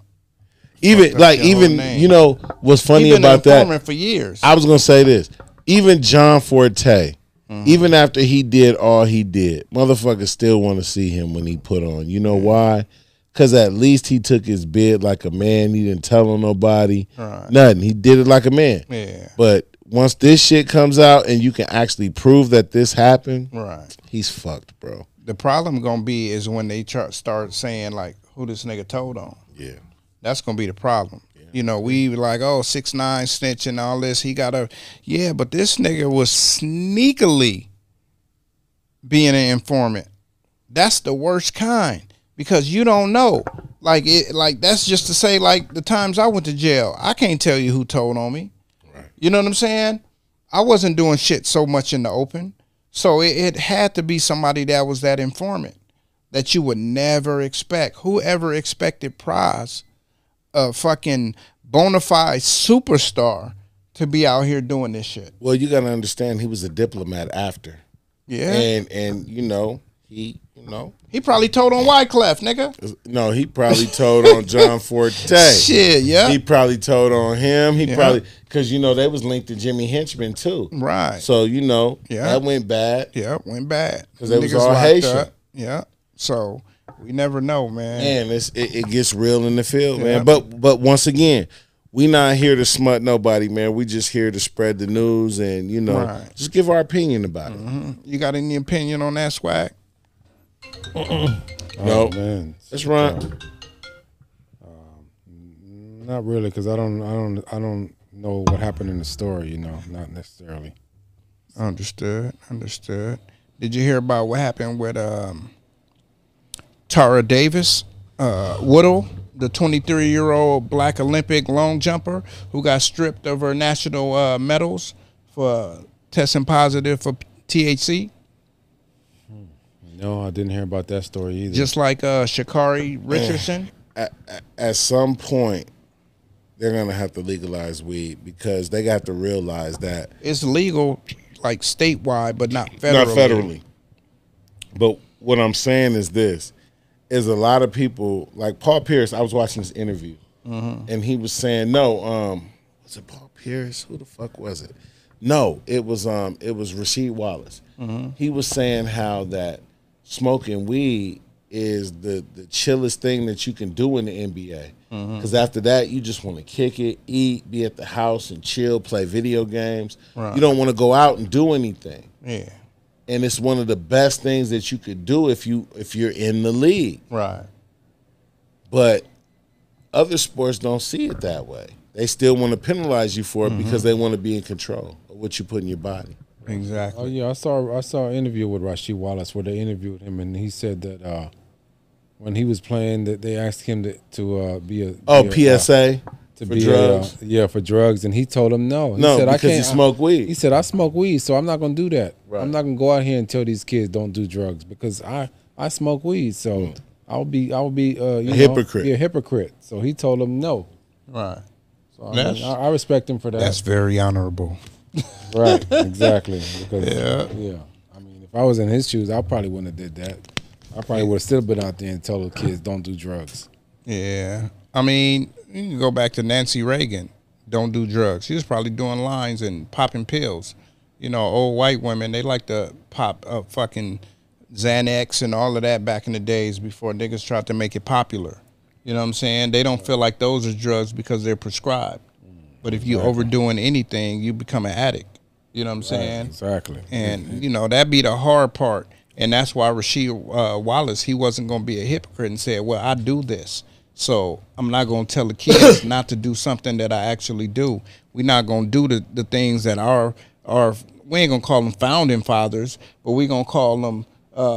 Even you know what's funny about that? For years. I was gonna say this. Even John Forte, even after he did all he did, motherfuckers still want to see him when he put on. You know why? Because at least he took his bid like a man. He didn't tell on nobody. Nothing. He did it like a man. Yeah. But once this shit comes out and you can actually prove that this happened, he's fucked, bro. The problem gonna be is when they start saying like who this nigga told on. Yeah. That's gonna be the problem. Yeah. You know, we like, oh, 6ix9ine snitch and all this. He got a but this nigga was sneakily being an informant. That's the worst kind because you don't know. Like that's just to say like the times I went to jail, I can't tell you who told on me. Right. You know what I'm saying? I wasn't doing shit so much in the open. So it had to be somebody that was that informant that you would never expect. Whoever expected Pras, a fucking bona fide superstar, to be out here doing this shit? Well, you got to understand he was a diplomat after. Yeah. And you know, he probably told on Wyclef, nigga. No, he probably told on John Forte. Shit, yeah. He probably told on him. He probably, because, you know, they was linked to Jimmy Henchman, too. Right. So, you know, that went bad. Yeah, went bad. Because they was all Haitian. Up. Yeah. So, we never know, man. Man, it gets real in the field, man. But once again, we not here to smut nobody, man. We just here to spread the news and, you know, just give our opinion about it. You got any opinion on that, Swag? No, man. Let's run. Not really, because I don't know what happened in the story. You know, not necessarily. Understood. Did you hear about what happened with Tara Davis-Woodhall, the 23-year-old Black Olympic long jumper who got stripped of her national medals for testing positive for THC? No, I didn't hear about that story either. Just like Sha'Carri Richardson? At some point, they're going to have to legalize weed because they got to realize that it's legal like statewide, but not federally. Not federally. But what I'm saying is this, is a lot of people, like Paul Pierce, I was watching this interview, and he was saying, no, was it Paul Pierce? Who the fuck was it? No, it was Rasheed Wallace. He was saying how that smoking weed is the chillest thing that you can do in the NBA. Because after that, you just want to kick it, eat, be at the house and chill, play video games. You don't want to go out and do anything. Yeah. And it's one of the best things that you could do if you're in the league. Right. But other sports don't see it that way. They still want to penalize you for it because they want to be in control of what you put in your body. Exactly. Oh yeah, I saw an interview with Rasheed Wallace where they interviewed him, and he said that when he was playing, that they asked him to be a PSA to for be drugs. For drugs, and he told him no. He no, said, because he smoked weed. He said I smoke weed, so I'm not gonna do that. Right. I'm not gonna go out here and tell these kids don't do drugs because I smoke weed, so I'll be a hypocrite. Be a hypocrite. So he told him no. Right. So I respect him for that. That's very honorable. Right, exactly. Because I mean, if I was in his shoes, I probably wouldn't have did that. I probably would have still been out there and told the kids don't do drugs. Yeah, I mean, you can go back to Nancy Reagan. Don't do drugs. She was probably doing lines and popping pills. You know, old white women, they like to pop up fucking Xanax and all of that back in the days before niggas tried to make it popular. You know what I'm saying? They don't feel like those are drugs because they're prescribed. But if you're overdoing anything, you become an addict. You know what I'm saying? Exactly. And, you know, that'd be the hard part. And that's why Rasheed Wallace, he wasn't going to be a hypocrite and say, well, I do this. So I'm not going to tell the kids not to do something that I actually do. We're not going to do the things that we ain't going to call them founding fathers, but we're going to call them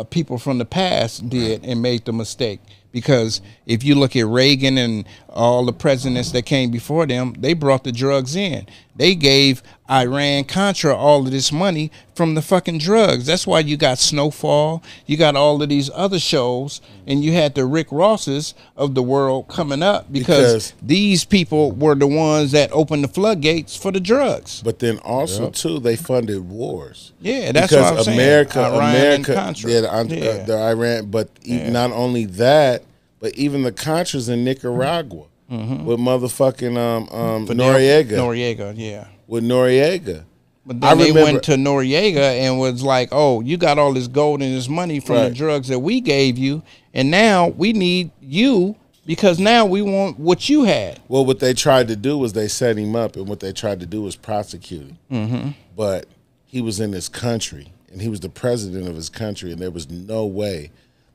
people from the past did and made the mistake. Because if you look at Reagan and all the presidents that came before them, they brought the drugs in. They gave Iran-Contra all of this money from the fucking drugs. That's why you got Snowfall, you got all of these other shows, and you had the Rick Rosses of the world coming up because these people were the ones that opened the floodgates for the drugs. But then also too, they funded wars. Yeah, that's because what I'm America, saying. America, Contra. the Iran, but not only that, but even the Contras in Nicaragua. With motherfucking Noriega. Noriega, yeah. With Noriega. But then they went to Noriega and was like, oh, you got all this gold and this money from the drugs that we gave you, and now we need you because now we want what you had. Well, what they tried to do was they set him up, and what they tried to do was prosecute him. But he was in his country, and he was the president of his country, and there was no way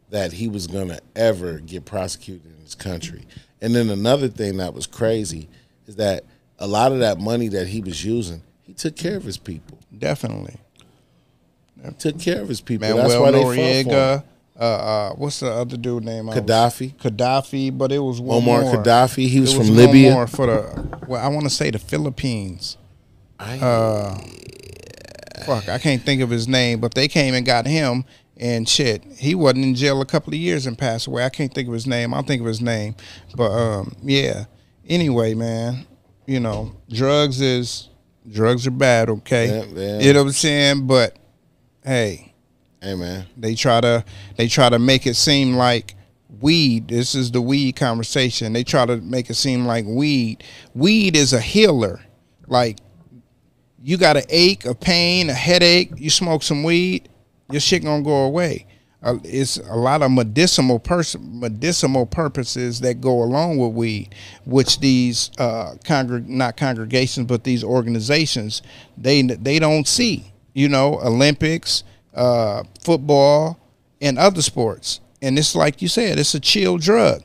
that he was going to ever get prosecuted in his country. And then another thing that was crazy is that a lot of that money that he was using, he took care of his people. Definitely. Took care of his people. Man, that's why they fought for him. What's the other dude name? Gaddafi. But it was one Omar more. Gaddafi. He was from one Libya. More for I want to say the Philippines. Fuck, I can't think of his name, but they came and got him. And shit, he wasn't in jail a couple of years and passed away. I can't think of his name. I'll think of his name. But yeah. Anyway, man, you know, drugs are bad, okay? Yeah. You know what I'm saying? But hey, man. They try to make it seem like weed. This is the weed conversation. They try to make it seem like weed is a healer. Like you got an ache, a pain, a headache, you smoke some weed, your shit gonna go away. It's a lot of medicinal purposes that go along with weed, which these not congregations, but these organizations they don't see. You know, Olympics, football, and other sports. And it's like you said, it's a chill drug.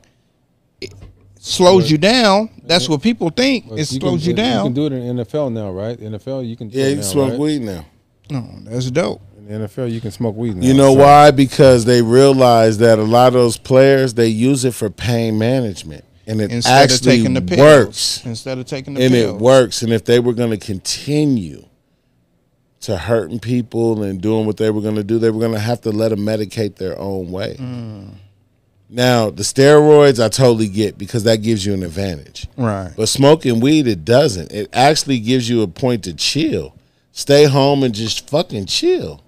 It slows you down. That's what people think. It slows you down. You can do it in the NFL now, right? NFL, you can do it now, you can smoke right? weed now. No, that's dope. In the NFL, you can smoke weed now. You know why? Because they realize that a lot of those players, they use it for pain management. And it actually works. Instead of taking the pills. And it works. And if they were going to continue to hurting people and doing what they were going to do, they were going to have to let them medicate their own way. Now, the steroids, I totally get because that gives you an advantage. Right. But smoking weed, it doesn't. It actually gives you a point to chill. Stay home and just fucking chill.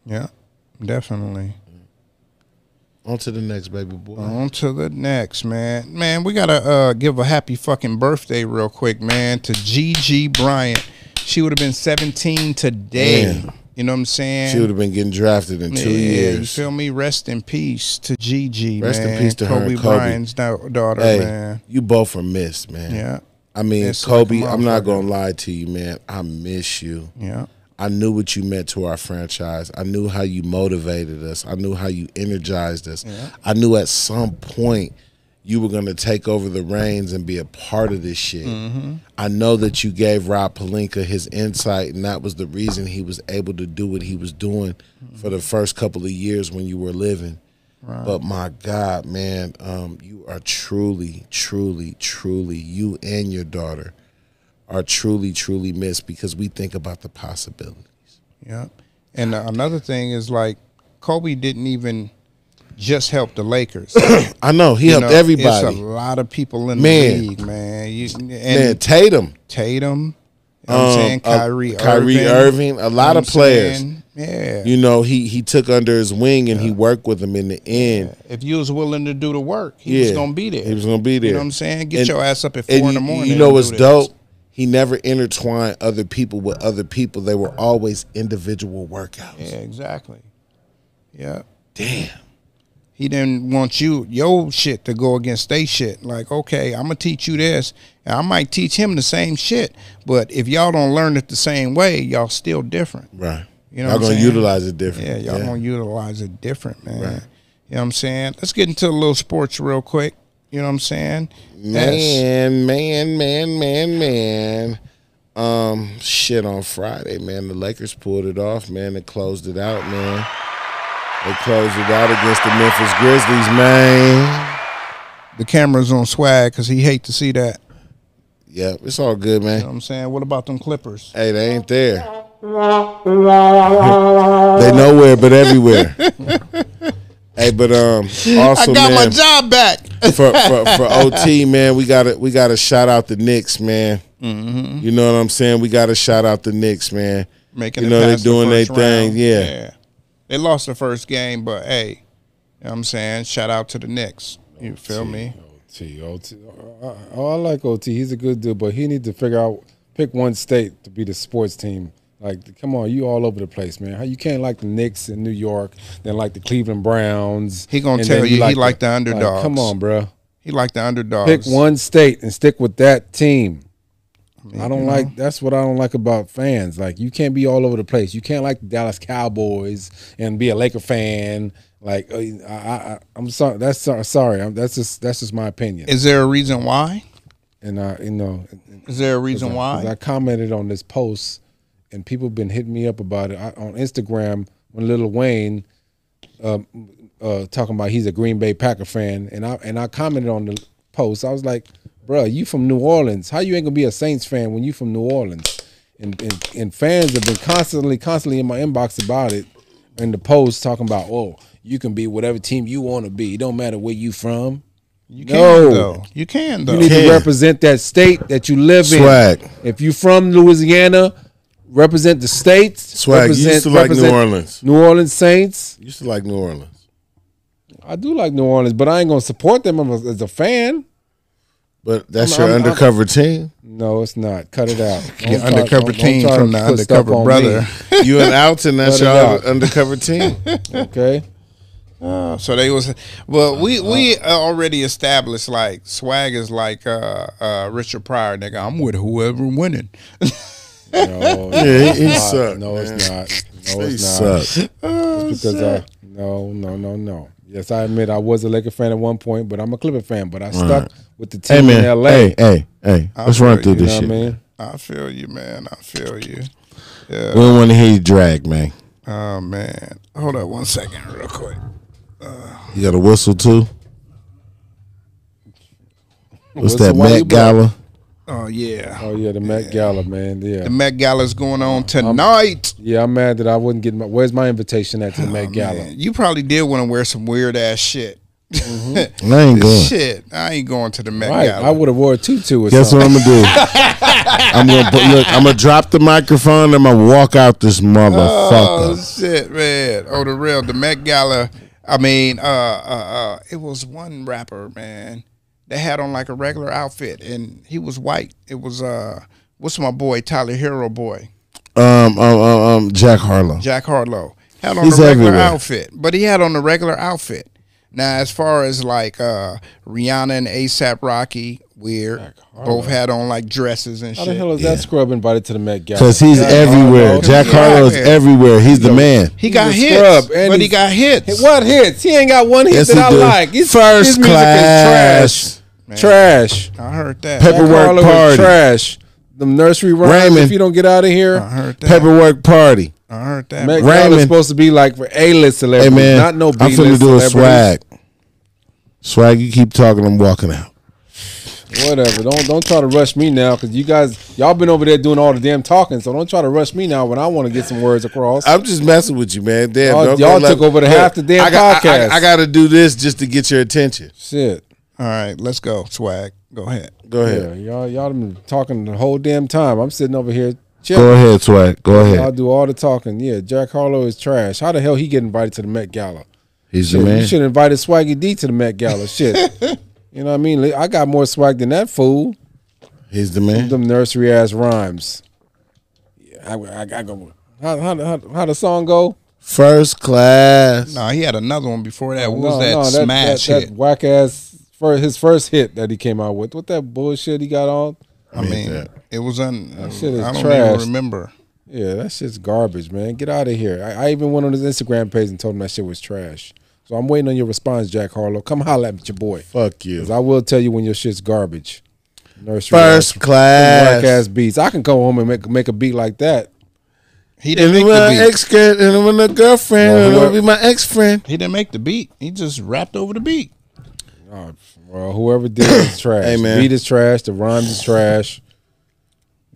Yeah, definitely. On to the next, baby boy. On to the next, man. Man, we got to give a happy fucking birthday real quick, man, to Gigi Bryant. She would have been 17 today. Man. You know what I'm saying? She would have been getting drafted in 2 years. You feel me? Rest in peace to Gigi, Rest man. in peace to her and Kobe. Bryant's daughter, man. You both are missed, man. Yeah. I mean, Kobe, I'm not going to lie to you, man. I miss you. Yeah. I knew what you meant to our franchise. I knew how you motivated us. I knew how you energized us. Yeah. I knew at some point you were going to take over the reins and be a part of this shit. I know that you gave Rob Pelinka his insight, and that was the reason he was able to do what he was doing for the first couple of years when you were living. Right. But my God, man, you are truly, truly, truly, you and your daughter are truly, truly missed because we think about the possibilities. Yeah. And another thing is, like, Kobe didn't even just help the Lakers. I know. He helped everybody. It's a lot of people in the league, man. Tatum. You know what I'm saying? Kyrie Irving. A lot of players. Saying? Yeah. You know, he took under his wing and he worked with him in the end. Yeah. If you was willing to do the work, he was going to be there. He was going to be there. You know what I'm saying? Get your ass up at 4 in the morning. You know what's dope? He never intertwined other people with other people. They were always individual workouts. Yeah, exactly. Yeah. Damn. He didn't want your shit to go against their shit. Like, okay, I'm going to teach you this. And I might teach him the same shit. But if y'all don't learn it the same way, y'all still different. Right. You know y'all going to utilize it different. Yeah, y'all going to utilize it different, man. Right. You know what I'm saying? Let's get into a little sports real quick. You know what I'm saying? Man. Shit, on Friday, man, the Lakers pulled it off, man. They closed it out, man. They closed it out against the Memphis Grizzlies, man. The camera's on Swag because he hate to see that. Yeah, it's all good, man. You know what I'm saying? What about them Clippers? Hey, they ain't there. They nowhere but everywhere. Hey, but also, I got man, my job back. for OT, man, we gotta shout out the Knicks, man. Mm-hmm. You know what I'm saying? We gotta shout out the Knicks, man. Making you it know they past doing the their first thing, round. yeah. They lost the first game, but hey, you know what I'm saying? Shout out to the Knicks. You feel me? OT. Oh, I like OT. He's a good dude, but he needs to pick one state to be the sports team. Like, come on, you all over the place, man. How you can't like the Knicks in New York, then like the Cleveland Browns. He gonna tell you he like the underdogs. Like, come on, bro. He like the underdogs. Pick one state and stick with that team. I don't like. That's what I don't like about fans. Like, you can't be all over the place. You can't like the Dallas Cowboys and be a Laker fan. Like, I'm sorry. Sorry. That's just my opinion. Is there a reason why? And is there a reason why? I commented on this post, and people have been hitting me up about it on Instagram. When Lil Wayne talking about he's a Green Bay Packer fan, and I commented on the post. I was like, bro, you from New Orleans. How you ain't gonna be a Saints fan when you from New Orleans? And fans have been constantly in my inbox about it in the post talking about, oh, you can be whatever team you want to be. It don't matter where you from. You can though. You can though. You need to represent that state that you live Swag. in. If you from Louisiana, represent the states. Swag. You used to like New Orleans. New Orleans Saints. You used to like New Orleans. I do like New Orleans, but I ain't gonna support them as a fan. But that's your undercover team? No, it's not. Cut it out. Your undercover team from the undercover brother. You and Alton, that's your undercover team. Okay. So they was we already established like Swag is like Richard Pryor, nigga. I'm with whoever winning. No, he sucked. No, it's not. No, he it's not. sucked. It's because no. Yes, I admit I was a Laker fan at one point, but I'm a Clipper fan. But I stuck with the team in L.A. Hey, let's run through this shit. What I mean? I feel you, man. I feel you. Yeah. We don't want to hear you drag, man. Oh man, hold up 1 second, real quick. You got a whistle too? What's that, Met Gala? Oh yeah. Oh yeah, the Met Gala, man. Yeah, the Met Gala's going on tonight. I'm mad that I wouldn't get where's my invitation at the Met Gala? Man. You probably did want to wear some weird ass shit. Mm-hmm. I ain't going. Shit, I ain't going to the Met Gala. I would have wore a tutu or Guess something. what I'm gonna do? I'm gonna drop the microphone and I'm gonna walk out this motherfucker. Oh shit, man. Oh, the real the Met Gala. I mean, it was one rapper, man. They had on like a regular outfit, and he was white. It was what's my boy Tyler Hero boy? Jack Harlow. Jack Harlow had on a regular outfit, but he had on a regular outfit. Now, as far as like Rihanna and A$AP Rocky, weird. Both had on like dresses and shit. How the hell is that scrub invited to the Met Gala? Because he's everywhere. Jack Harlow's everywhere. He's the man. He got hits, but he got hits. What hits? He ain't got one hit that I like. First class. Man. Trash. I heard that. Paperwork party. Trash. The nursery rhymes. If you don't get out of here. I heard that. Paperwork party. I heard that. Met Gala is supposed to be like for A-list celebrities, hey man, not no B-list I'm finna do a celebrities. Swag, you keep talking, I'm walking out. Whatever. Don't try to rush me now, because y'all been over there doing all the damn talking, so don't try to rush me now when I want to get some words across. I'm just messing with you, man. Damn, y'all took over half the damn podcast. I got to do this just to get your attention. Shit. All right, let's go, Swag. Go ahead. Go ahead. Yeah, y'all been talking the whole damn time. I'm sitting over here chilling. Go ahead, Swag. Go ahead. I'll do all the talking. Yeah, Jack Harlow is trash. How the hell he get invited to the Met Gala? He's the man. You should have invited Swaggy D to the Met Gala. Shit. You know what I mean? I got more swag than that fool. He's the man. Them nursery ass rhymes. Yeah, I go. How the song go? First class. No, he had another one before that. What was that smash hit? That whack ass his first hit that he came out with. What that bullshit he got on? I mean, it was that shit is I don't trash. even remember. Yeah, that shit's garbage, man. Get out of here. I even went on his Instagram page and told him that shit was trash. So I'm waiting on your response, Jack Harlow. Come holler at your boy. Fuck you. Because I will tell you when your shit's garbage. Nursery first class. Whack ass beats. I can go home and make a beat like that. He didn't make the beat. And when a girlfriend, and it'll be my ex-friend. He didn't make the beat. He just rapped over the beat. Oh, Well, whoever did it is trash. Hey, man. The beat is trash. The rhymes is trash.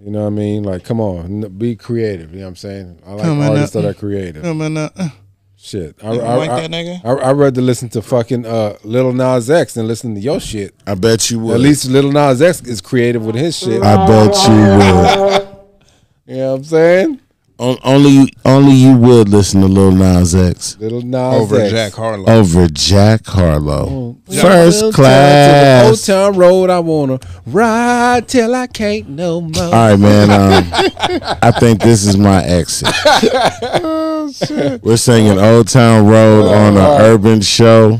You know what I mean? Like, come on, be creative. You know what I'm saying? I like artists that are creative. Shit, You don't like that nigga? I'd rather listen to fucking Lil Nas X than listen to your shit. I bet you would. At least Lil Nas X is creative with his shit. I bet you would. You know what I'm saying? Only you would listen to Lil Nas X Lil Nas Over X. Jack Harlow. over Jack Harlow. First Old class. Town Road, I wanna ride till I can't no more. All right, man. I think this is my exit. We're singing Old Town Road on an urban show.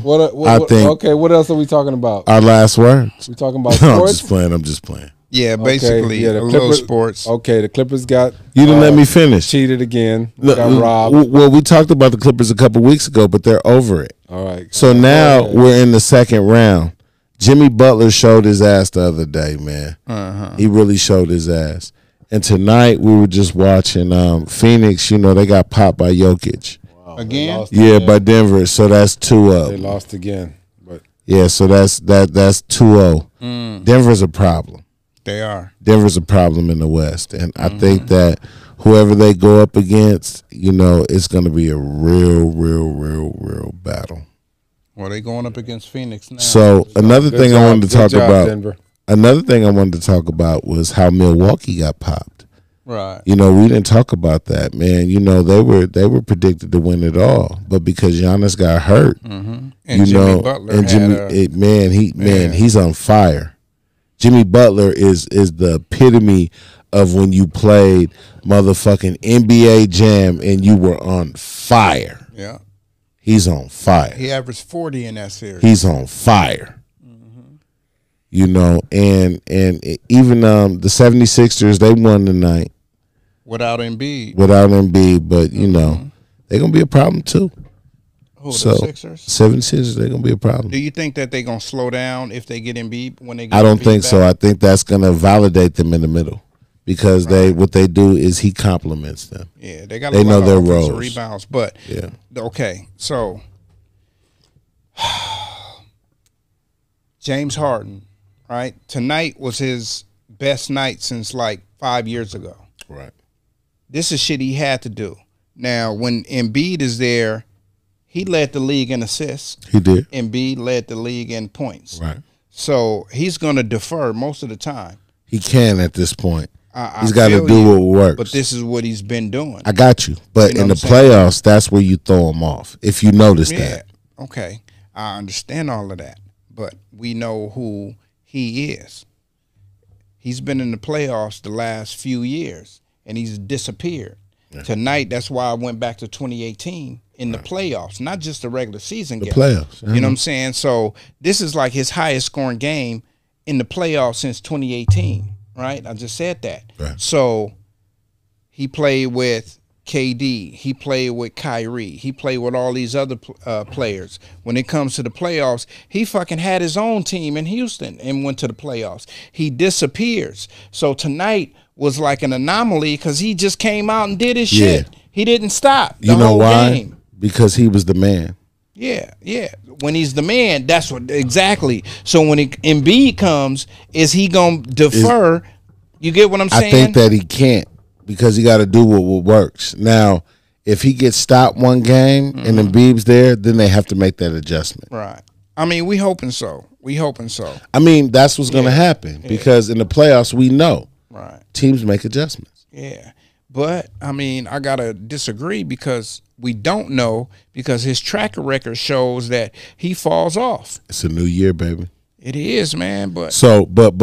I think. Okay, what else are we talking about? Our last words. We talking about No, I'm sports? just playing. I'm just playing. Yeah, basically the a little sports. Okay, the Clippers got You didn't let me finish. cheated again. Look, Got robbed. well, we talked about the Clippers a couple weeks ago, but they're over it. All right. So now we're in the second round. Jimmy Butler showed his ass the other day, man. He really showed his ass. And tonight we were just watching Phoenix. You know, they got popped by Jokic. Again? Yeah, by Denver. So that's 2-0. They lost again. But Yeah, so that's 2-0. Denver's a problem. They are. Denver's a problem in the West. And I think that whoever they go up against, you know, it's going to be a real battle. Well, they going up against Phoenix now. So another good thing I job- wanted to good talk job, about. Denver. Another thing I wanted to talk about was how Milwaukee got popped. Right. You know, we didn't talk about that, man. You know, they were predicted to win it all, but because Giannis got hurt, And you Jimmy know, Butler and he's on fire. Jimmy Butler is the epitome of when you played motherfucking NBA Jam and you were on fire. Yeah. He's on fire. He averaged 40 in that series. He's on fire. You know, and even the 76ers, they won tonight Without Embiid. without Embiid, but you know, they're going to be a problem too. Who, So, the Sixers? 76ers, they're going to be a problem. Do you think that they're going to slow down if they get Embiid when they get I don't Embiid think so. back? I think that's going to validate them in the middle because what they do is he compliments them. Yeah, they got They a know lot their of offensive roles. rebounds. But, Yeah. okay, so James Harden, right? Tonight was his best night since like 5 years ago. Right. This is shit he had to do. Now, when Embiid is there, he led the league in assists. He did. Embiid led the league in points. Right. So he's going to defer most of the time. He can at this point. I He's got to feel do you, what works. But this is what he's been doing. I got you. But You know in the what I'm saying? playoffs, that's where you throw him off. If you notice Yeah, that. okay. I understand all of that. But we know who he is. He's been in the playoffs the last few years, and he's disappeared. Yeah. Tonight, that's why I went back to 2018 in the playoffs, not just the regular season game. Playoffs. You know what I'm saying? So this is like his highest scoring game in the playoffs since 2018, right? I just said that. Right. So he played with KD. He played with Kyrie. He played with all these other players. When it comes to the playoffs, he fucking had his own team in Houston and went to the playoffs. He disappears. So tonight was like an anomaly because he just came out and did his shit. He didn't stop the You know whole why? game. Because he was the man. Yeah. When he's the man, that's what exactly. So when Embiid comes, is he gonna defer? You get what I'm saying? I think that he can't because he got to do what works. Now, if he gets stopped one game and Embiid's there, then they have to make that adjustment. Right. I mean, we hoping so. I mean, that's what's going to happen because in the playoffs, we know teams make adjustments. Yeah. But, I mean, I got to disagree because we don't know because his track record shows that he falls off. It's a new year, baby. It is, man. But so, but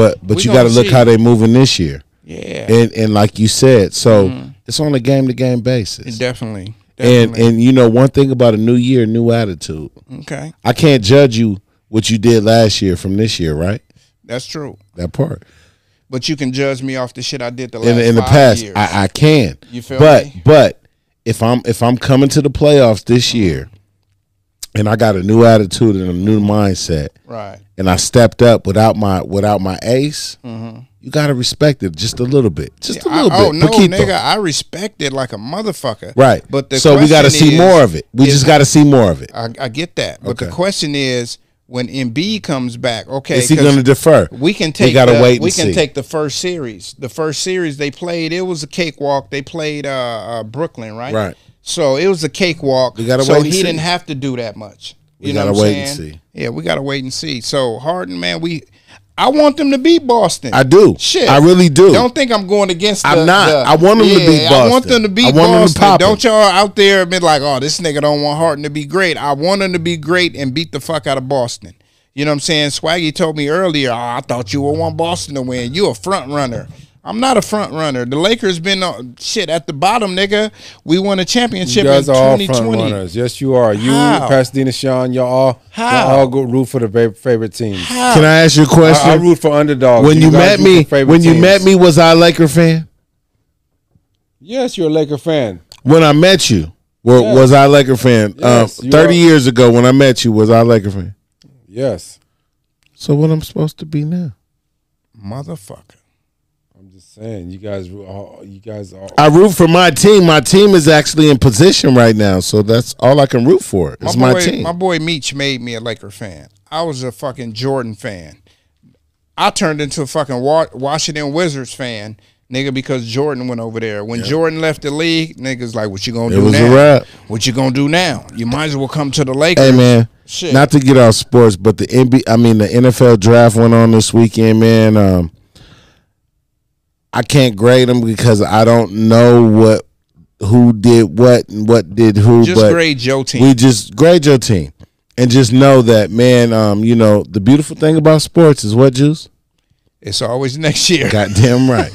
you got to look how they moving this year. Yeah. And like you said, so it's on a game-to-game basis. Definitely. And you know, one thing about a new year, new attitude. Okay. I can't judge you what you did last year from this year, right? That's true. That part. But you can judge me off the shit I did the last in the 5 past. years. I can. You feel me? But if I'm coming to the playoffs this year, and I got a new attitude and a new mindset, right? And I stepped up without my ace, you gotta respect it just a little bit, just a little bit. Oh no, Poquito. nigga, I respect it like a motherfucker. Right. But so we got to see more of it. We just got to see more of it. I get that. But the question is, when Embiid comes back. Okay, is he going to defer? We can take. We can take the first series. The first series they played, it was a cakewalk. They played Brooklyn, right? Right. So it was a cakewalk. We gotta so wait and he see. didn't have to do that much. We gotta wait and see. Yeah, we gotta wait and see. So Harden, man, I want them to beat Boston. I do. Shit, I really do. Don't think I'm going against. I'm not. I want them to beat Boston. I want them to beat I want Boston. them to pop Don't y'all out there be like, oh, this nigga don't want Harden to be great. I want him to be great and beat the fuck out of Boston. You know what I'm saying? Swaggy told me earlier, oh, I thought you would want Boston to win. You a front runner. I'm not a front runner. The Lakers been shit at the bottom, nigga. We won a championship in 2020. You guys are all front runners. Yes, you are. You, Pasadena, Sean, y'all all go root for the favorite teams. How? Can I ask you a question? I root for underdogs. When you met me, was I a Laker fan? Yes, you're a Laker fan. When I met you, was I a Laker fan? Yes, 30 years ago, when I met you, was I a Laker fan? Yes. So what I'm supposed to be now? Motherfucker. I'm just saying, you guys are. I root for my team. My team is actually in position right now, so that's all I can root for. It's my team. My boy Meech made me a Laker fan. I was a fucking Jordan fan. I turned into a fucking Washington Wizards fan, nigga, because Jordan went over there. When Jordan left the league, niggas like, what you gonna do now? It was a wrap. What you gonna do now? You might as well come to the Lakers. Hey, man. Shit. Not to get off sports, but the NFL draft went on this weekend, man. I can't grade them because I don't know who did what and what did who. Just grade your team. We just grade your team, and just know that, man. The beautiful thing about sports is what, Juice? It's always next year. Goddamn right.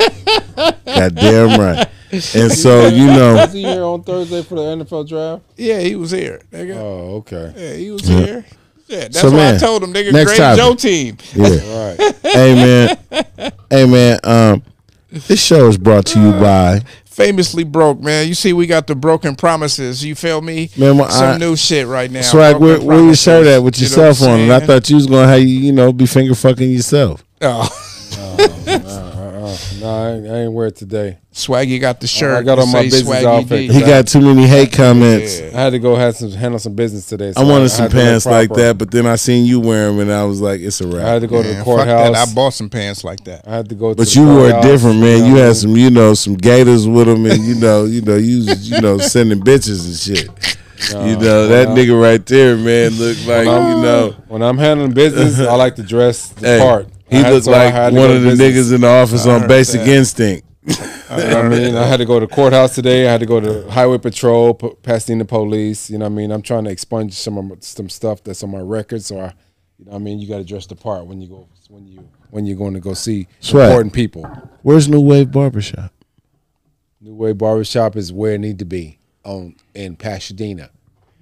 Goddamn right. And so, Was he here on Thursday for the NFL draft? Yeah, he was here. Nigga. Oh, okay. Yeah, he was here. Yeah, that's so, why man, I told him, nigga, next grade your team. Yeah. Right. Hey, man. This show is brought to you by Famously Broke, man. You see, we got the broken promises. You feel me? Man, some new shit right now. Swag, where you shirt at with yourself on? And I thought you was gonna have you be finger fucking yourself. Oh. No, I ain't wear it today. Swaggy got the shirt. I got on my business outfit. He got too many hate comments. I had to go handle some business today. So I wanted some pants like that, but then I seen you wear them, and I was like, it's a wrap. I had to go to the courthouse. I bought some pants like that. I had to go. But you wore it different, man. You had some, some gators with them, and you sending bitches and shit. That nigga right there, man, looked like When I'm handling business, I like to dress the part. He looked like one of the niggas in the office on Basic Instinct. I had to go to the courthouse today. I had to go to Highway Patrol, Pasadena Police. You know what I mean? I'm trying to expunge some stuff that's on my record. So you got to dress the part when you're going to go see important people. Where's New Wave Barbershop? New Wave Barbershop is where it need to be in Pasadena.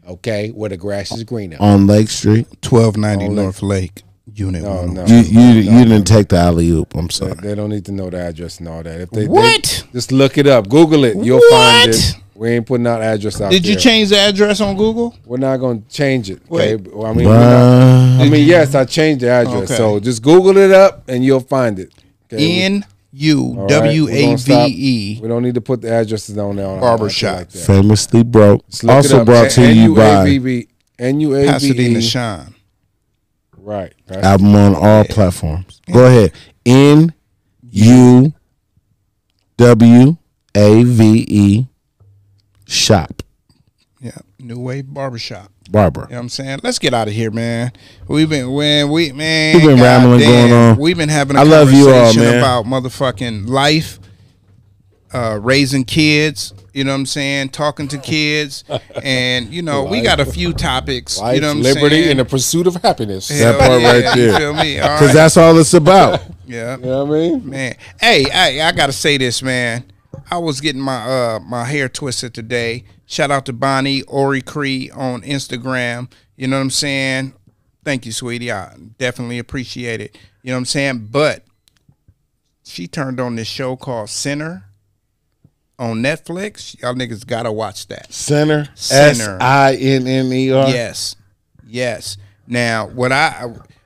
Okay, where the grass is greener. On Lake Street, 1290 North Lake. Unit one. No, you didn't take the alley oop. I'm sorry. They don't need to know the address and all that. If they just look it up, Google it. You'll find it. We ain't putting out address out there. Did you change the address on Google? We're not going to change it. Okay? Wait. Yes, I changed the address. Okay. So just Google it up and you'll find it. Okay? NUWAVE. We don't need to put the addresses on there. Barbershop. Like that. Famously Broke. Also brought to you by NUAVE. Pasadena Shine. Right. Album on all platforms. Go ahead. NUWAVE shop. Yeah. New Wave Barbershop. Barber. You know what I'm saying? Let's get out of here, man. We've been rambling going on. We've been having a conversation about motherfucking life, raising kids. You know what I'm saying? Talking to kids. And, we got a few topics. Life, you know what I'm liberty, saying? and the pursuit of happiness. That part right there. You feel me? Because that's all it's about. Yeah. You know what I mean? Man. Hey, I got to say this, man. I was getting my hair twisted today. Shout out to Bonnie Ori Cree on Instagram. You know what I'm saying? Thank you, sweetie. I definitely appreciate it. You know what I'm saying? But she turned on this show called Sinner on Netflix. Y'all niggas gotta watch that. Sinner. Sinner. SINNER. Yes. Now,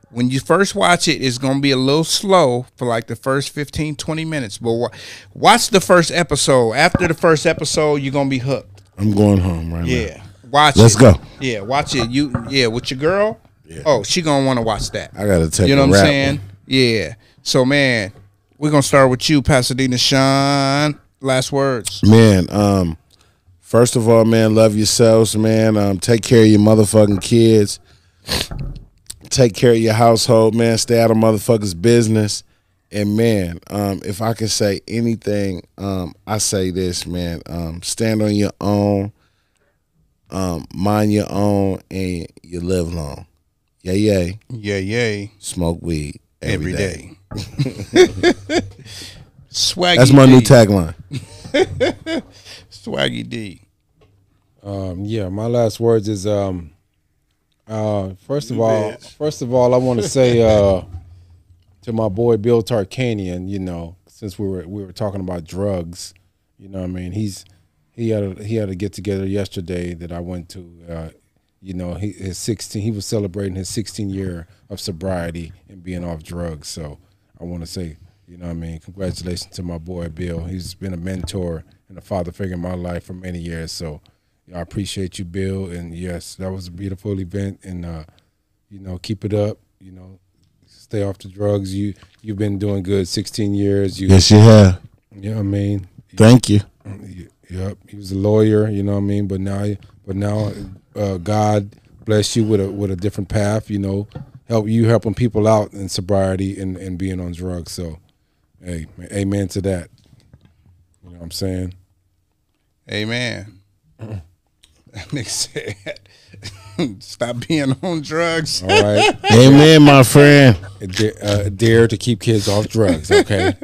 when you first watch it, it's going to be a little slow for like the first 15, 20 minutes. But watch the first episode. After the first episode, you're going to be hooked. I'm going home right now. Watch it. Let's go. Yeah, watch it. With your girl? Oh, she gonna want to watch that. I gotta take. You know a what I'm rap saying? one. Yeah. So man, we're gonna start with you, Pasadena Sean. Last words. Man, first of all, man, love yourselves, man. Take care of your motherfucking kids. Take care of your household, man. Stay out of motherfuckers' business. And man, if I can say anything, I say this, man. Stand on your own, mind your own, and you live long. Yay, yay. Yay, yay. Smoke weed every day. Swaggy That's my D. new tagline. Swaggy D. Yeah, my last words is first of all, I want to say to my boy Bill Tarkanian, you know, since we were talking about drugs, you know what I mean, he had a get together yesterday that I went to. You know, he was celebrating his 16 year of sobriety and being off drugs. So I want to say, you know what I mean, congratulations to my boy Bill. He's been a mentor and a father figure in my life for many years. So I appreciate you, Bill. And yes, that was a beautiful event. And you know, keep it up. You know, stay off the drugs. You've been doing good 16 years. Yes, you have. You know what I mean? Thank you. Yep. He was a lawyer, you know what I mean? But now God bless you with a different path, you know, helping people out in sobriety and being on drugs. So, hey, amen to that. You know what I'm saying? Amen. That nigga said, stop being on drugs. All right. Amen, my friend. Dare to keep kids off drugs, okay?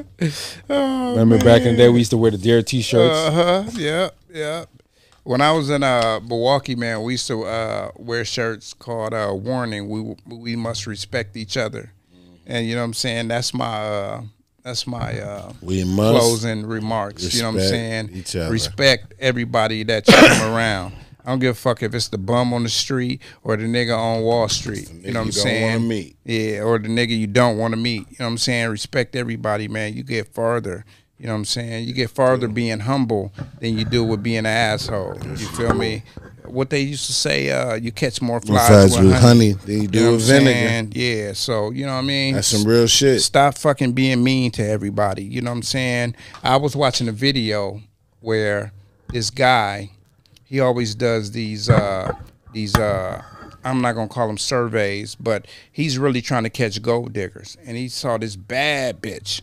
Remember back in the day we used to wear the Dare T-shirts? Yeah. When I was in Milwaukee, man, we used to wear shirts called "Warning." We must respect each other, and you know what I'm saying. That's my we must closing remarks. You know what I'm saying. Each other. Respect everybody that you come around. I don't give a fuck if it's the bum on the street or the nigga on Wall Street. You know what I'm saying? Wanna meet. Yeah, or the nigga you don't want to meet. You know what I'm saying? Respect everybody, man. You get farther. You know what I'm saying? You get farther being humble than you do with being an asshole. You feel me? What they used to say, you catch more flies with honey than you do with vinegar. Yeah, so, you know what I mean? That's some real shit. Stop fucking being mean to everybody. You know what I'm saying? I was watching a video where this guy, he always does these I'm not going to call them surveys, but he's really trying to catch gold diggers. And he saw this bad bitch.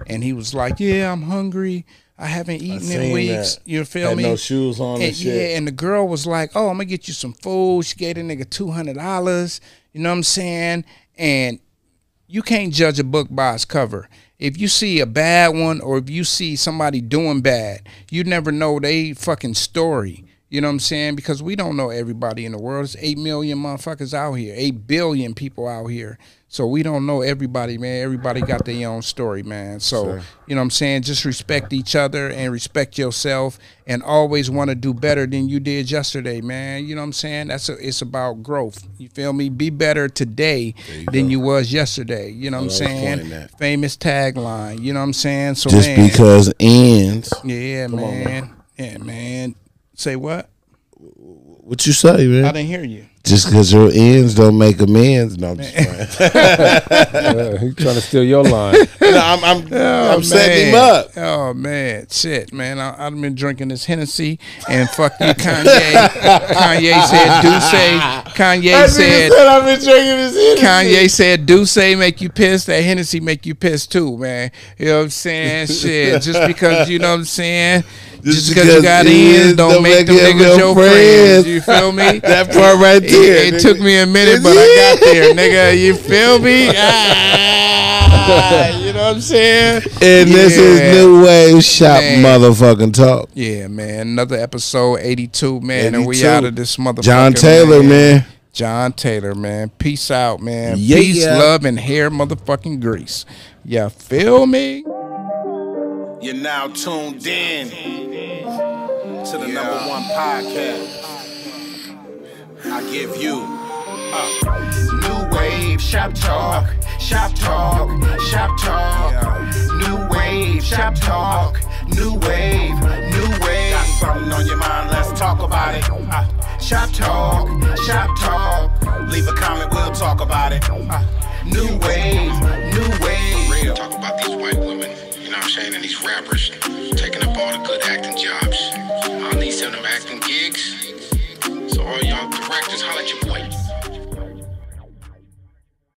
And he was like, yeah, I'm hungry. I haven't eaten in weeks. You feel me? No shoes on and shit. Yeah, and the girl was like, oh, I'm going to get you some food. She gave the nigga $200. You know what I'm saying? And you can't judge a book by its cover. If you see a bad one or if you see somebody doing bad, you never know they fucking story. You know what I'm saying? Because we don't know everybody in the world. There's 8 million motherfuckers out here, 8 billion people out here. So we don't know everybody, man. Everybody got their own story, man. So, Sure. You know what I'm saying? Just respect each other and respect yourself and always want to do better than you did yesterday, man. You know what I'm saying? It's about growth. You feel me? Be better today than you was yesterday. You know what I'm saying? Famous tagline. You know what I'm saying? So just man, because ends. Yeah, man. Yeah, man. Say what? What you say, man? I didn't hear you. Just because your ends don't make amends. No, I'm just playing. He's trying to steal your line. I'm setting him up. Oh, man. Shit, man. I've been drinking this Hennessy and fuck you, Kanye. Kanye said, Duce. Kanye said, I've been drinking this Hennessy. Kanye said, Duce make you pissed. That Hennessy make you pissed too, man. You know what I'm saying? Shit. Just because, you know what I'm saying? Just because you got ends don't make them niggas your friends. You feel me? That part right there. It took me a minute, but I got there, nigga. You feel me? You know what I'm saying? And this is New Wave Shop motherfucking talk. Yeah, man. Another episode 82, man. And we out of this motherfucker. John Taylor, man. John Taylor, man. Peace out, man. Yeah. Peace, love, and hair motherfucking grease. You feel me? You're now tuned in to the #1 podcast. I give you New Wave Shop Talk, Shop Talk, Shop Talk. New Wave Shop Talk, New Wave, New Wave. Got something on your mind? Let's talk about it. Shop Talk, Shop Talk. Leave a comment, we'll talk about it. New wave, new wave. Real talk about these white women, you know what I'm saying, and these rappers taking up all the good acting jobs. I need some of them acting gigs. So all y'all directors, holla at your boy.